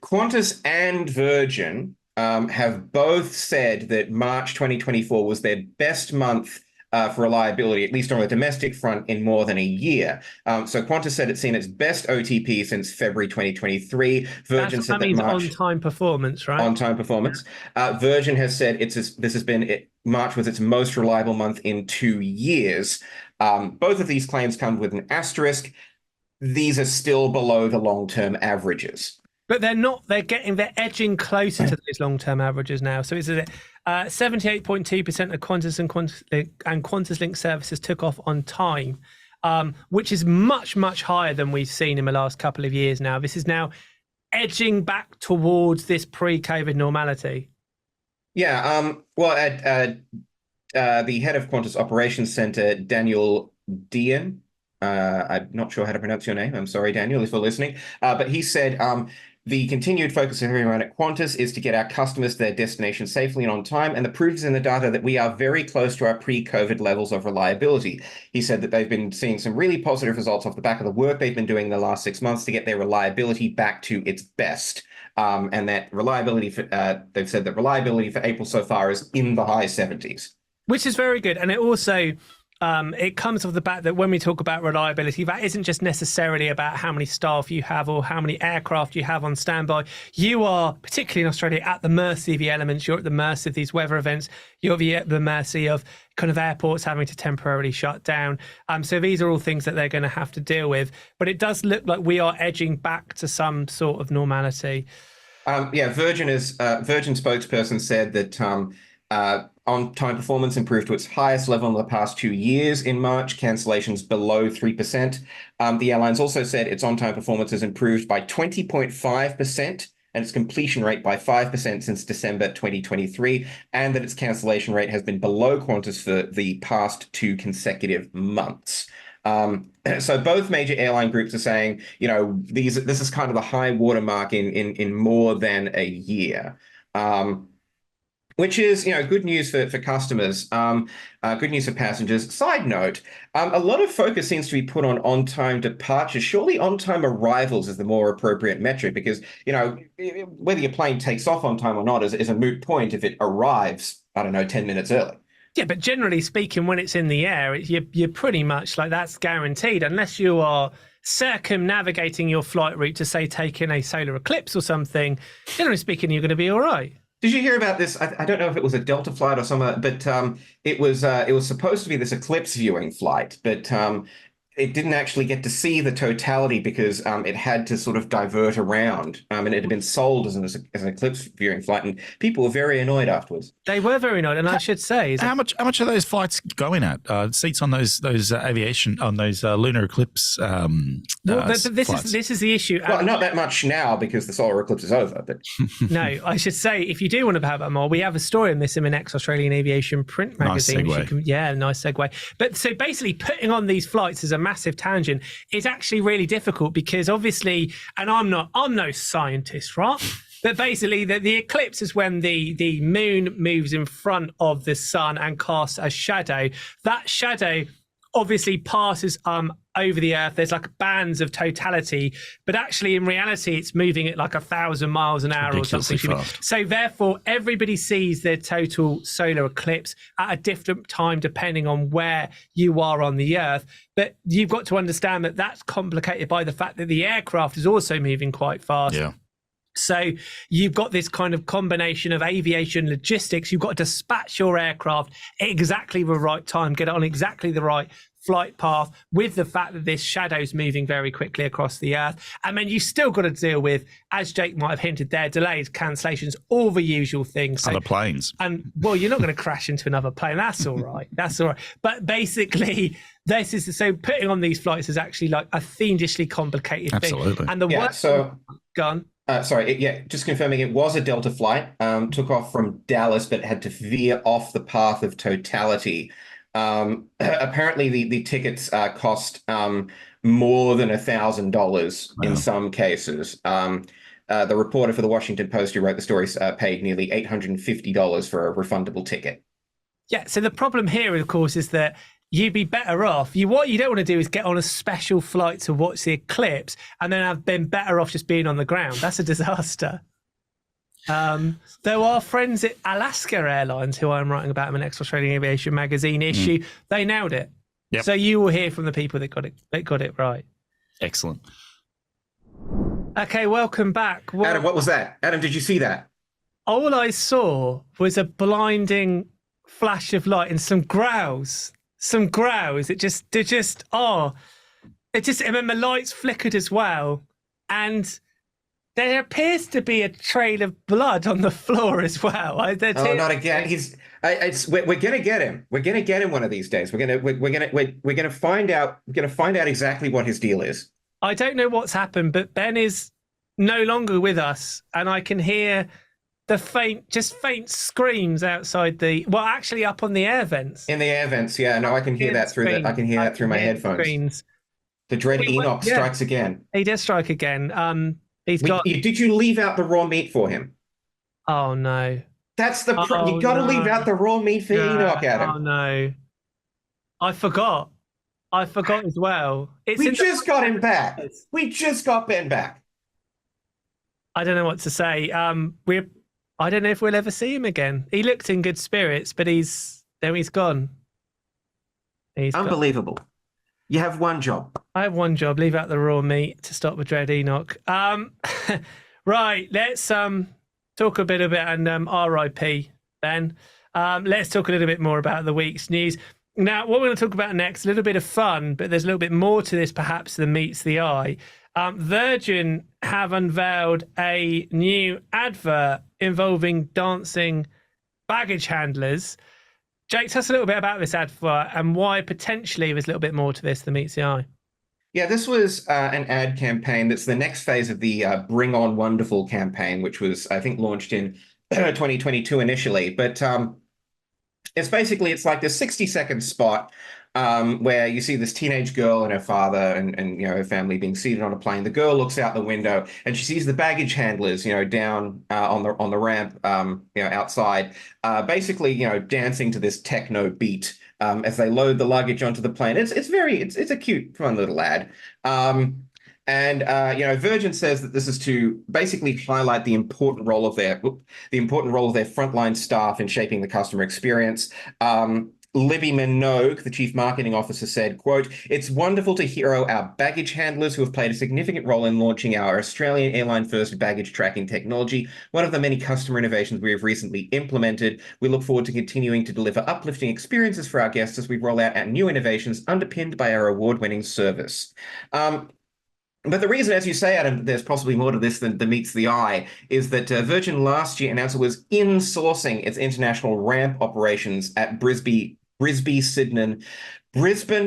Qantas and Virgin have both said that March 2024 was their best month for reliability, at least on the domestic front, in more than a year. So Qantas said it's seen its best OTP since February 2023. Virgin said that means March on-time performance, right? On-time performance. Virgin has said March was its most reliable month in 2 years. Both of these claims come with an asterisk. These are still below the long-term averages. But they're not. They're edging closer to those long-term averages now. So it's 78.2% of Qantas and Qantas linked services took off on time, which is much, much higher than we've seen in the last couple of years now. This is now edging back towards this pre-COVID normality. Yeah. The head of Qantas Operations Center, Daniel Dean, I'm not sure how to pronounce your name. I'm sorry, Daniel, if you're listening. But he said the continued focus of everyone at Qantas is to get our customers to their destination safely and on time. And the proof is in the data that we are very close to our pre-COVID levels of reliability. He said that they've been seeing some really positive results off the back of the work they've been doing the last 6 months to get their reliability back to its best. And that they've said that reliability for April so far is in the high 70s. Which is very good. And it also... it comes off the back that when we talk about reliability, that isn't just necessarily about how many staff you have or how many aircraft you have on standby. You are, particularly in Australia, at the mercy of the elements. You're at the mercy of these weather events. You're at the mercy of kind of airports having to temporarily shut down. So these are all things that they're going to have to deal with. But it does look like we are edging back to some sort of normality. Virgin spokesperson said that on-time performance improved to its highest level in the past 2 years in March, cancellations below 3%. The airlines also said its on-time performance has improved by 20.5% and its completion rate by 5% since December 2023, and that its cancellation rate has been below Qantas for the past 2 consecutive months. So both major airline groups are saying, this is kind of the high watermark in more than a year. Which is, good news for customers, good news for passengers. Side note, a lot of focus seems to be put on on-time departures. Surely on-time arrivals is the more appropriate metric because, whether your plane takes off on time or not is a moot point if it arrives, 10 minutes early. Yeah, but generally speaking, when it's in the air, you're pretty much like that's guaranteed unless you are circumnavigating your flight route to, say, take in a solar eclipse or something. Generally speaking, you're going to be all right. Did you hear about this? I don't know if it was a Delta flight or something, but it was supposed to be this eclipse viewing flight, but it didn't actually get to see the totality because it had to sort of divert around, and it had been sold as an eclipse viewing flight, and people were very annoyed afterwards. They were very annoyed, and I should say, how much are those flights going at? Seats on those aviation on those lunar eclipse. This is the issue. Well, not that much now because the solar eclipse is over. But no, I should say if you do want to have that more, we have a story on this in the next Australian Aviation print magazine. Nice segue. Nice segue. But so basically, putting on these flights is a massive tangent. It's actually really difficult because obviously, and I'm no scientist, right? But basically, the eclipse is when the moon moves in front of the sun and casts a shadow. That shadow obviously passes over the Earth. There's like bands of totality, but actually in reality, it's moving at like 1,000 miles an hour or something. Fast. So therefore, everybody sees their total solar eclipse at a different time, depending on where you are on the Earth. But you've got to understand that that's complicated by the fact that the aircraft is also moving quite fast. Yeah. So you've got this kind of combination of aviation logistics. You've got to dispatch your aircraft at exactly the right time, get it on exactly the right flight path with the fact that this shadow's moving very quickly across the Earth. And then you've still got to deal with, as Jake might have hinted there, delays, cancellations, all the usual things. Other planes. And well, you're not going to crash into another plane. That's all right. That's all right. But basically, so putting on these flights is actually like a fiendishly complicated thing. Absolutely. And the gun. Just confirming it was a Delta flight, took off from Dallas, but had to veer off the path of totality. Apparently the tickets cost more than $1,000 in some cases. The reporter for the Washington Post who wrote the story paid nearly $850 for a refundable ticket. Yeah, so the problem here, of course, is that you'd be better off. What you don't want to do is get on a special flight to watch the eclipse and then have been better off just being on the ground. That's a disaster. Though our friends at Alaska Airlines, who I'm writing about in my next Australian Aviation magazine issue, they nailed it. Yep. So you will hear from the people that got it right. Excellent. Okay, welcome back. Adam, what was that? Adam, did you see that? All I saw was a blinding flash of light and some growls. And then the lights flickered as well. And there appears to be a trail of blood on the floor as well. Not again. We're gonna get him. We're gonna get him one of these days. We're gonna find out. We're gonna find out exactly what his deal is. I don't know what's happened, but Ben is no longer with us, and I can hear the faint screams outside actually up on the air vents. In the air vents, yeah. No, I can hear that through my headphones. Screens. The dread Enoch strikes again. He does strike again. Did you leave out the raw meat for him? Oh no. That's the you got to leave out the raw meat for Enoch, Adam. Oh no. I forgot as well. We just got him back. We just got Ben back. I don't know what to say. I don't know if we'll ever see him again. He looked in good spirits, but he's gone. He's unbelievable. Gone. You have one job. I have one job. Leave out the raw meat to stop the dread Enoch. Right. Let's talk a bit about RIP, Ben. Let's talk a little bit more about the week's news. Now, what we're going to talk about next, a little bit of fun, but there's a little bit more to this perhaps than meets the eye. Virgin have unveiled a new advert involving dancing baggage handlers. Jake, tell us a little bit about this advert and why potentially there's a little bit more to this than meets the eye. Yeah, this was an ad campaign that's the next phase of the Bring On Wonderful campaign, which was, I think, launched in 2022 initially. But it's like this 60-second spot where you see this teenage girl and her father and her family being seated on a plane. The girl looks out the window and she sees the baggage handlers, down on the ramp, outside, basically, dancing to this techno beat as they load the luggage onto the plane. It's a cute, fun little ad. Virgin says that this is to basically highlight the important role of their frontline staff in shaping the customer experience. Libby Minogue, the chief marketing officer, said, quote, "It's wonderful to hero our baggage handlers who have played a significant role in launching our Australian airline-first baggage tracking technology, one of the many customer innovations we have recently implemented. We look forward to continuing to deliver uplifting experiences for our guests as we roll out our new innovations underpinned by our award-winning service." But the reason, as you say, Adam, there's possibly more to this than meets the eye, is that Virgin last year announced it was insourcing its international ramp operations at Brisbane,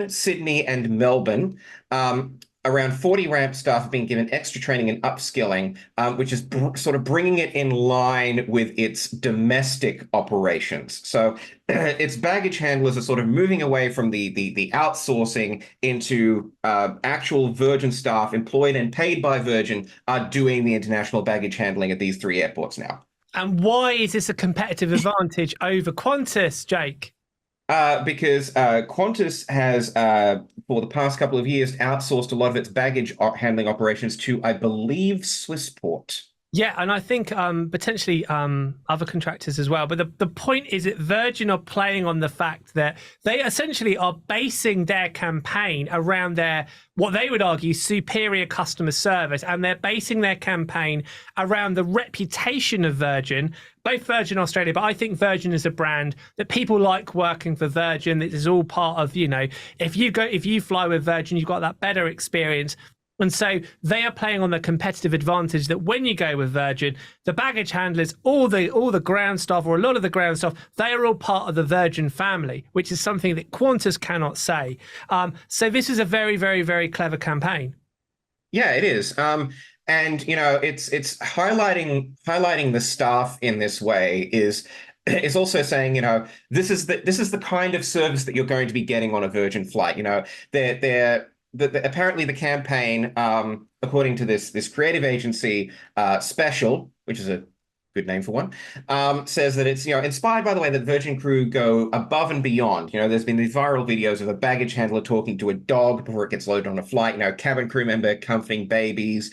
Sydney, and Melbourne. Around 40 ramp staff have been given extra training and upskilling, which is sort of bringing it in line with its domestic operations. So its baggage handlers are sort of moving away from the outsourcing into actual Virgin staff employed and paid by Virgin are doing the international baggage handling at these three airports now. And why is this a competitive advantage over Qantas, Jake? Because Quantis has, for the past couple of years, outsourced a lot of its baggage handling operations to, I believe, Swissport. Yeah, and I think potentially other contractors as well. But the point is that Virgin are playing on the fact that they essentially are basing their campaign around their, what they would argue, superior customer service. And they're basing their campaign around the reputation of Virgin, both Virgin Australia, but I think Virgin is a brand that people like working for Virgin. This is all part of, if you fly with Virgin, you've got that better experience. And so they are playing on the competitive advantage that when you go with Virgin, the baggage handlers, all the ground staff, or a lot of the ground staff, they are all part of the Virgin family, which is something that Qantas cannot say. So this is a very, very, very clever campaign. Yeah, it is. And it's highlighting the staff in this way is also saying, this is the kind of service that you're going to be getting on a Virgin flight. Apparently the campaign, according to this creative agency, Special, which is a good name for one, says that it's inspired by the way that Virgin crew go above and beyond. There's been these viral videos of a baggage handler talking to a dog before it gets loaded on a flight. Cabin crew member comforting babies.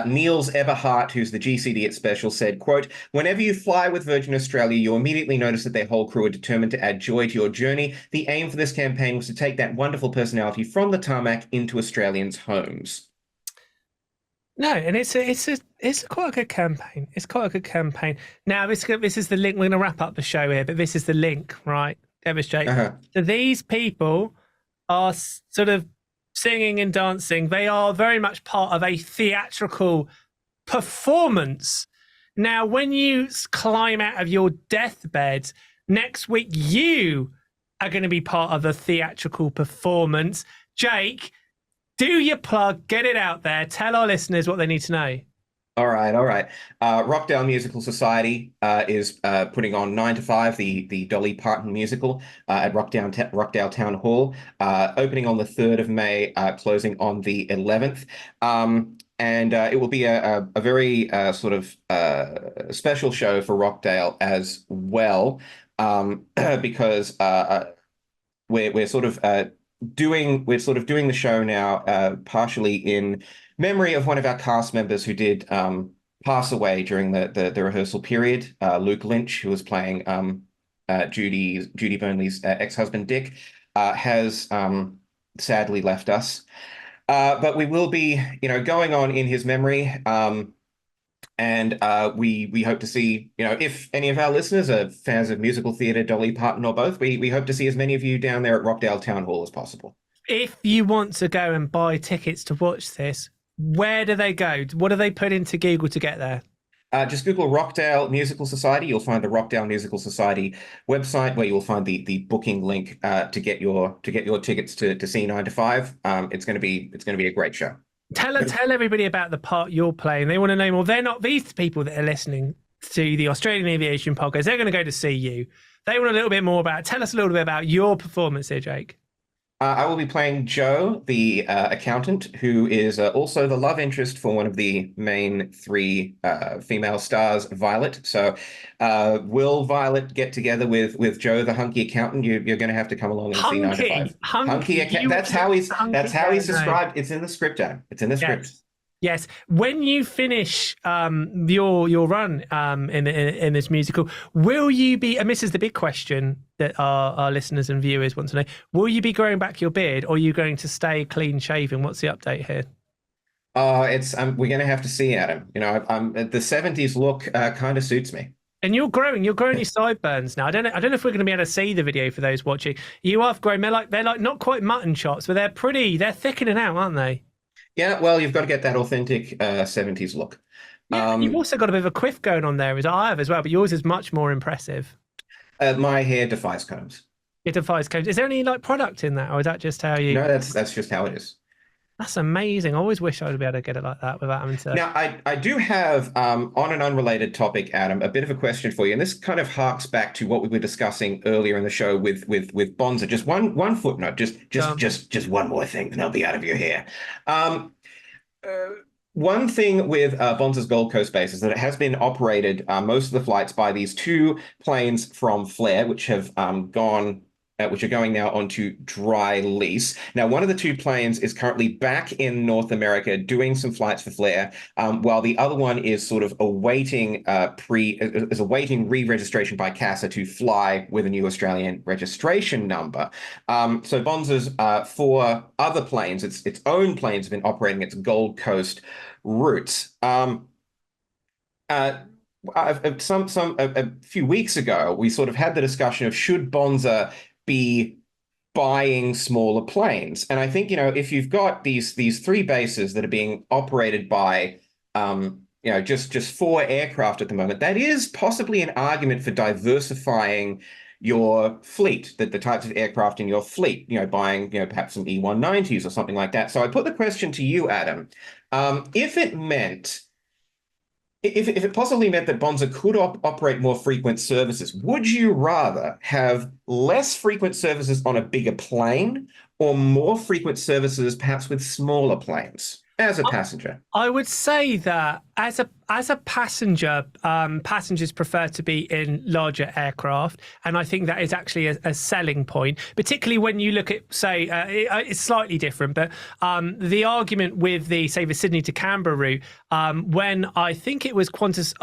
Niels Eberhardt, who's the GCD at Special, said, quote, "Whenever you fly with Virgin Australia, you immediately notice that their whole crew are determined to add joy to your journey. The aim for this campaign was to take that wonderful personality from the tarmac into Australians' homes." No, and it's quite a good campaign. It's quite a good campaign. Now, this is the link. We're going to wrap up the show here, but this is the link, right? Demonstrate. So these people are sort of singing and dancing. They are very much part of a theatrical performance. Now, when you climb out of your deathbed next week, you are going to be part of a theatrical performance. Jake, do your plug, get it out there. Tell our listeners what they need to know. All right. Rockdale Musical Society is putting on 9 to 5, the Dolly Parton musical at Rockdale Town Hall, opening on the 3rd of May, closing on the 11th. And it will be a very sort of special show for Rockdale as well, because we're sort of doing the show now partially in memory of one of our cast members who did pass away during the rehearsal period. Luke Lynch, who was playing Judy Burnley's ex-husband Dick, has sadly left us. But we will be, going on in his memory. And we hope to see, if any of our listeners are fans of musical theatre, Dolly Parton, or both, we hope to see as many of you down there at Rockdale Town Hall as possible. If you want to go and buy tickets to watch this, where do they go? What do they put into Google to get there? Just Google Rockdale Musical Society. You'll find the Rockdale Musical Society website, where you'll find the booking link to get your tickets to see 9 to 5. It's going to be a great show. Tell everybody about the part you're playing. They want to know more. They're not these people that are listening to the Australian Aviation Podcast. They're going to go to see you. They want a little bit more about. Tell us a little bit about your performance here, Jake. I will be playing Jo, the accountant, who is also the love interest for one of the main 3 female stars, Violet. So will Violet get together with Jo, the hunky accountant? You're going to have to come along and see 9 to 5. Hunky. That's how he's described. It's in the script, Adam. It's in the script. Yes. When you finish your run in this musical, will you be, and this is the big question that our listeners and viewers want to know, will you be growing back your beard, or are you going to stay clean shaven? What's the update here? We're going to have to see, Adam. The 70s look kind of suits me. And you're growing your sideburns now. I don't know if we're going to be able to see the video for those watching. You have grown. They're like not quite mutton chops, but they're thickening out, aren't they? Yeah, well, you've got to get that authentic 70s look. Yeah, you've also got a bit of a quiff going on there, as I have as well, but yours is much more impressive. My hair defies combs. It defies combs. Is there any product in that, or is that just how you? No, that's just how it is. That's amazing. I always wish I would be able to get it like that without having to. Now, I do have, on an unrelated topic, Adam, a bit of a question for you, and this kind of harks back to what we were discussing earlier in the show with Bonza. Just one footnote, just one more thing, and I'll be out of your hair. One thing with Bonza's Gold Coast base is that it has been operated, most of the flights, by these 2 planes from Flair, which have which are going now onto dry lease. Now, one of the 2 planes is currently back in North America doing some flights for Flair, while the other one is sort of awaiting re-registration by CASA to fly with a new Australian registration number. So Bonza's 4 other planes, its own planes, have been operating its Gold Coast routes. A few weeks ago, we sort of had the discussion of should Bonza be buying smaller planes. And I think, if you've got these 3 bases that are being operated by, just 4 aircraft at the moment, that is possibly an argument for diversifying your fleet, the types of aircraft in your fleet, buying, perhaps some E190s or something like that. So I put the question to you, Adam, if it possibly meant that Bonza could operate more frequent services, would you rather have less frequent services on a bigger plane, or more frequent services perhaps with smaller planes? as a passenger? I would say that as a passenger, passengers prefer to be in larger aircraft, and I think that is actually a selling point, particularly when you look at, say, it's slightly different, but the argument with the Sydney to Canberra route, when I think it was Qantas,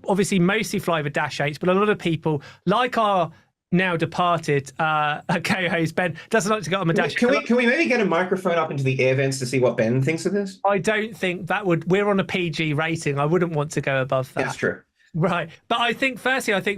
obviously mostly fly with Dash 8s, but a lot of people, like our now departed co-host Ben, doesn't like to get on the dash. Can we maybe get a microphone up into the air vents to see what Ben thinks of this? I don't think that would. We're on a PG rating. I wouldn't want to go above that. That's true. Right. But I think,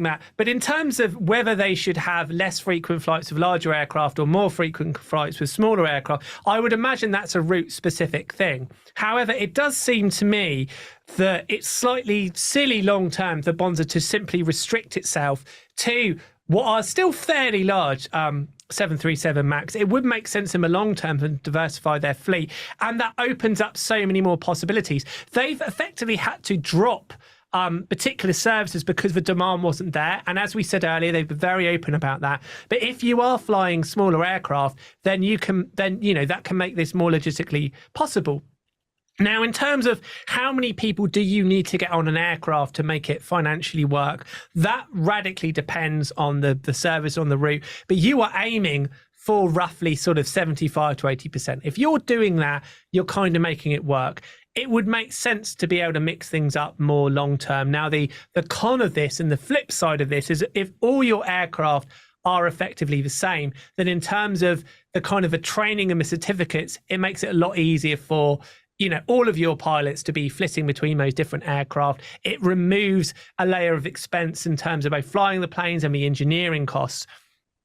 Matt, but in terms of whether they should have less frequent flights with larger aircraft or more frequent flights with smaller aircraft, I would imagine that's a route specific thing. However, it does seem to me that it's slightly silly long term for Bonza to simply restrict itself to what are still fairly large 737 MAX. It would make sense in the long term to diversify their fleet, and that opens up so many more possibilities. They've effectively had to drop particular services because the demand wasn't there, and as we said earlier, they've been very open about that. But if you are flying smaller aircraft, then that can make this more logistically possible. Now, in terms of how many people do you need to get on an aircraft to make it financially work, that radically depends on the service on the route. But you are aiming for roughly sort of 75 to 80%. If you're doing that, you're kind of making it work. It would make sense to be able to mix things up more long term. Now, the con of this and the flip side of this is if all your aircraft are effectively the same, then in terms of the kind of the training and the certificates, it makes it a lot easier for all of your pilots to be flitting between those different aircraft. It removes a layer of expense in terms of both flying the planes and the engineering costs.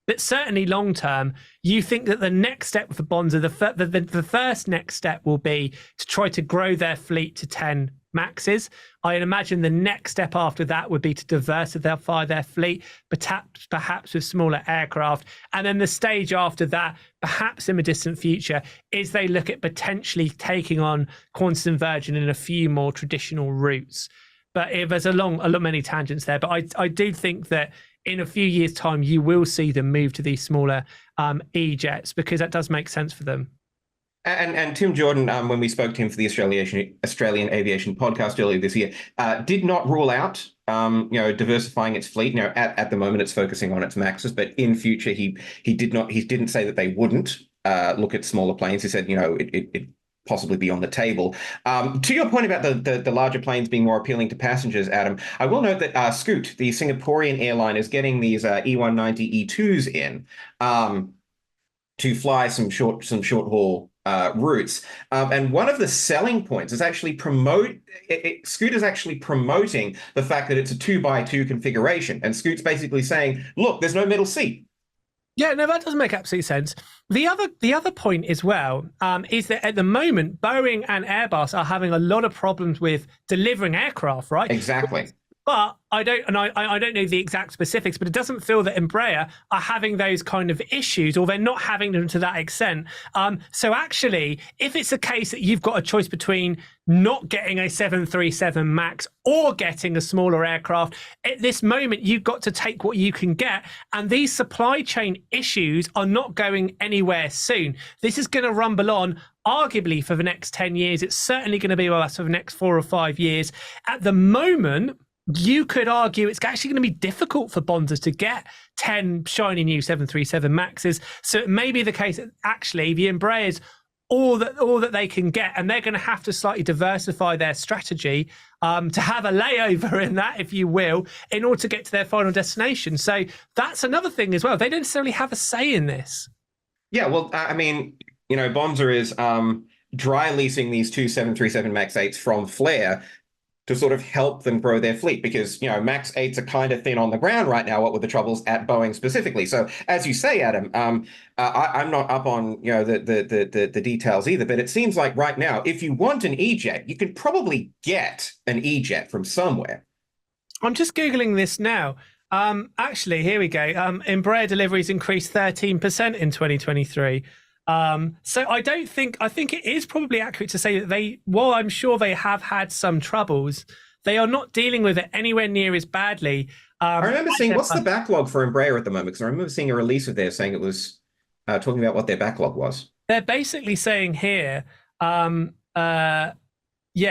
But certainly long term, you think that the next step for Bonza, the first next step will be to try to grow their fleet to 10 Maxes. I imagine the next step after that would be to diversify their fleet, perhaps with smaller aircraft. And then the stage after that, perhaps in the distant future, is they look at potentially taking on Qantas and Virgin in a few more traditional routes. But there's many tangents there. But I do think that in a few years' time, you will see them move to these smaller E-jets because that does make sense for them. And Tim Jordan, when we spoke to him for the Australian Aviation Podcast earlier this year, did not rule out diversifying its fleet. At the moment, it's focusing on its Maxes, but in future, he didn't say that they wouldn't look at smaller planes. He said, it possibly be on the table. To your point about the larger planes being more appealing to passengers, Adam, I will note that Scoot, the Singaporean airline, is getting these E190 E2s in to fly some short haul routes. And one of the selling points is actually Scoot is actually promoting the fact that it's a 2x2 configuration. And Scoot's basically saying, look, there's no middle seat. Yeah, no, that does make absolute sense. The other point as well is that at the moment, Boeing and Airbus are having a lot of problems with delivering aircraft, right? Exactly. But I don't know the exact specifics, but it doesn't feel that Embraer are having those kind of issues, or they're not having them to that extent. So actually, if it's a case that you've got a choice between not getting a 737 MAX or getting a smaller aircraft, at this moment, you've got to take what you can get. And these supply chain issues are not going anywhere soon. This is going to rumble on arguably for the next 10 years. It's certainly going to be with us for the next 4 or 5 years. At the moment, you could argue it's actually going to be difficult for Bonza to get 10 shiny new 737 Maxes. So it may be the case that actually the Embraers all that they can get, and they're going to have to slightly diversify their strategy to have a layover in that, if you will, in order to get to their final destination. So that's another thing as well. They don't necessarily have a say in this. Yeah, well, I mean, Bonza is dry leasing these two 737 MAX 8s from Flair to sort of help them grow their fleet, because Max 8s are kind of thin on the ground right now, what with the troubles at Boeing specifically. So as you say, Adam, I'm not up on the details either, but it seems like right now, if you want an E-jet, you can probably get an E-jet from somewhere. I'm just Googling this now. Actually, here we go. Embraer deliveries increased 13% in 2023. So I think it is probably accurate to say that while I'm sure they have had some troubles, they are not dealing with it anywhere near as badly. I remember seeing, what's the backlog for Embraer at the moment? Because I remember seeing a release of theirs saying it was talking about what their backlog was. They're basically saying here, Yeah,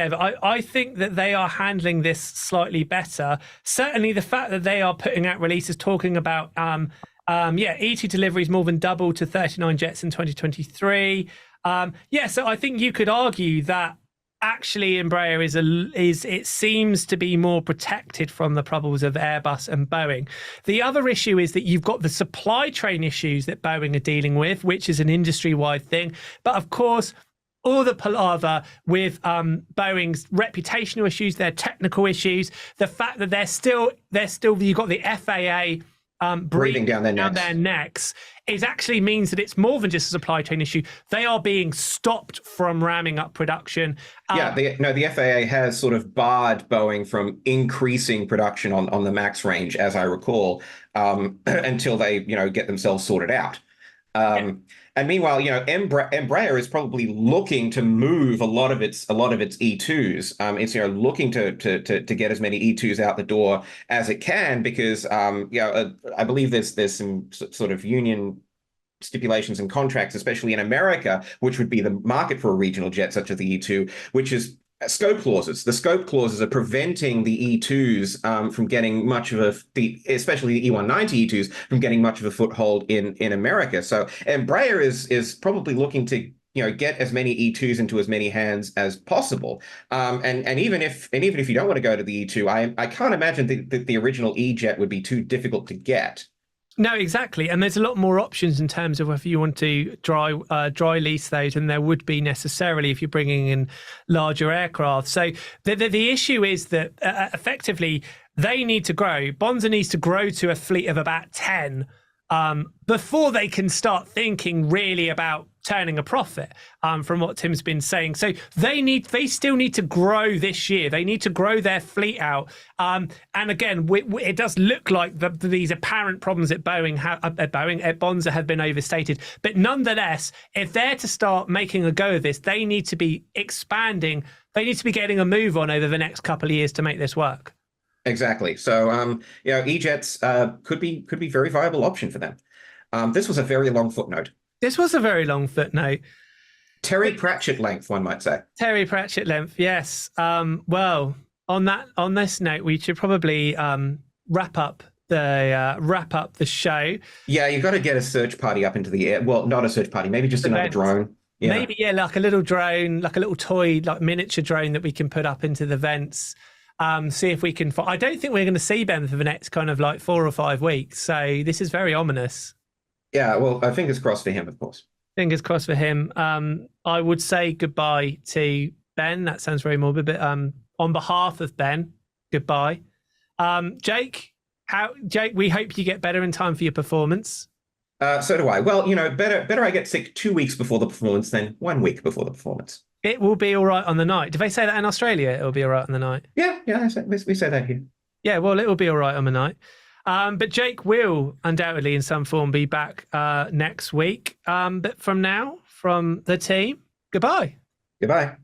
but I think that they are handling this slightly better. Certainly the fact that they are putting out releases talking about, E2 deliveries more than doubled to 39 jets in 2023. So I think you could argue that actually Embraer it seems to be more protected from the troubles of Airbus and Boeing. The other issue is that you've got the supply chain issues that Boeing are dealing with, which is an industry-wide thing. But of course, all the palaver with Boeing's reputational issues, their technical issues, the fact that they're still you've got the FAA breathing down their necks, it actually means that it's more than just a supply chain issue. They are being stopped from ramming up production. The FAA has sort of barred Boeing from increasing production on the MAX range, as I recall, until they get themselves sorted out. And meanwhile, Embraer is probably looking to move a lot of its E2s. It's looking to get as many E2s out the door as it can because I believe there's some sort of union stipulations and contracts, especially in America, which would be the market for a regional jet such as the E2, which is scope clauses. The scope clauses are preventing the E2s from getting much of especially the E190 E2s from getting much of a foothold in America. So Embraer is probably looking to get as many E2s into as many hands as possible. And even if you don't want to go to the E2, I can't imagine the original E-jet would be too difficult to get. No, exactly. And there's a lot more options in terms of if you want to dry lease those than there would be necessarily if you're bringing in larger aircraft. So the issue is that effectively they need to grow. Bonza needs to grow to a fleet of about 10 before they can start thinking really about turning a profit, from what Tim's been saying. So they still need to grow this year. They need to grow their fleet out. And again, it does look like these apparent problems at Bonza have been overstated. But nonetheless, if they're to start making a go of this, they need to be expanding. They need to be getting a move on over the next couple of years to make this work. Exactly. So, E-jets could be a very viable option for them. This was a very long footnote. Terry Pratchett length, one might say. Terry Pratchett length, yes. Well, on this note, we should probably wrap up the show. Yeah, you've got to get a search party up into the air. Well, not a search party, maybe just another drone. Yeah. Maybe, like a little drone, like a little toy, like miniature drone that we can put up into the vents. See if we can. I don't think we're going to see Ben for the next kind of like 4 or 5 weeks. So this is very ominous. Yeah, well, fingers crossed for him, of course. Fingers crossed for him. I would say goodbye to Ben. That sounds very morbid, but on behalf of Ben, goodbye. Jake, we hope you get better in time for your performance. So do I. Well, better I get sick 2 weeks before the performance than 1 week before the performance. It will be all right on the night. Do they say that in Australia? It will be all right on the night. Yeah, we say that here. Yeah, well, it will be all right on the night. But Jake will undoubtedly in some form be back next week. But from now, from the team, goodbye. Goodbye.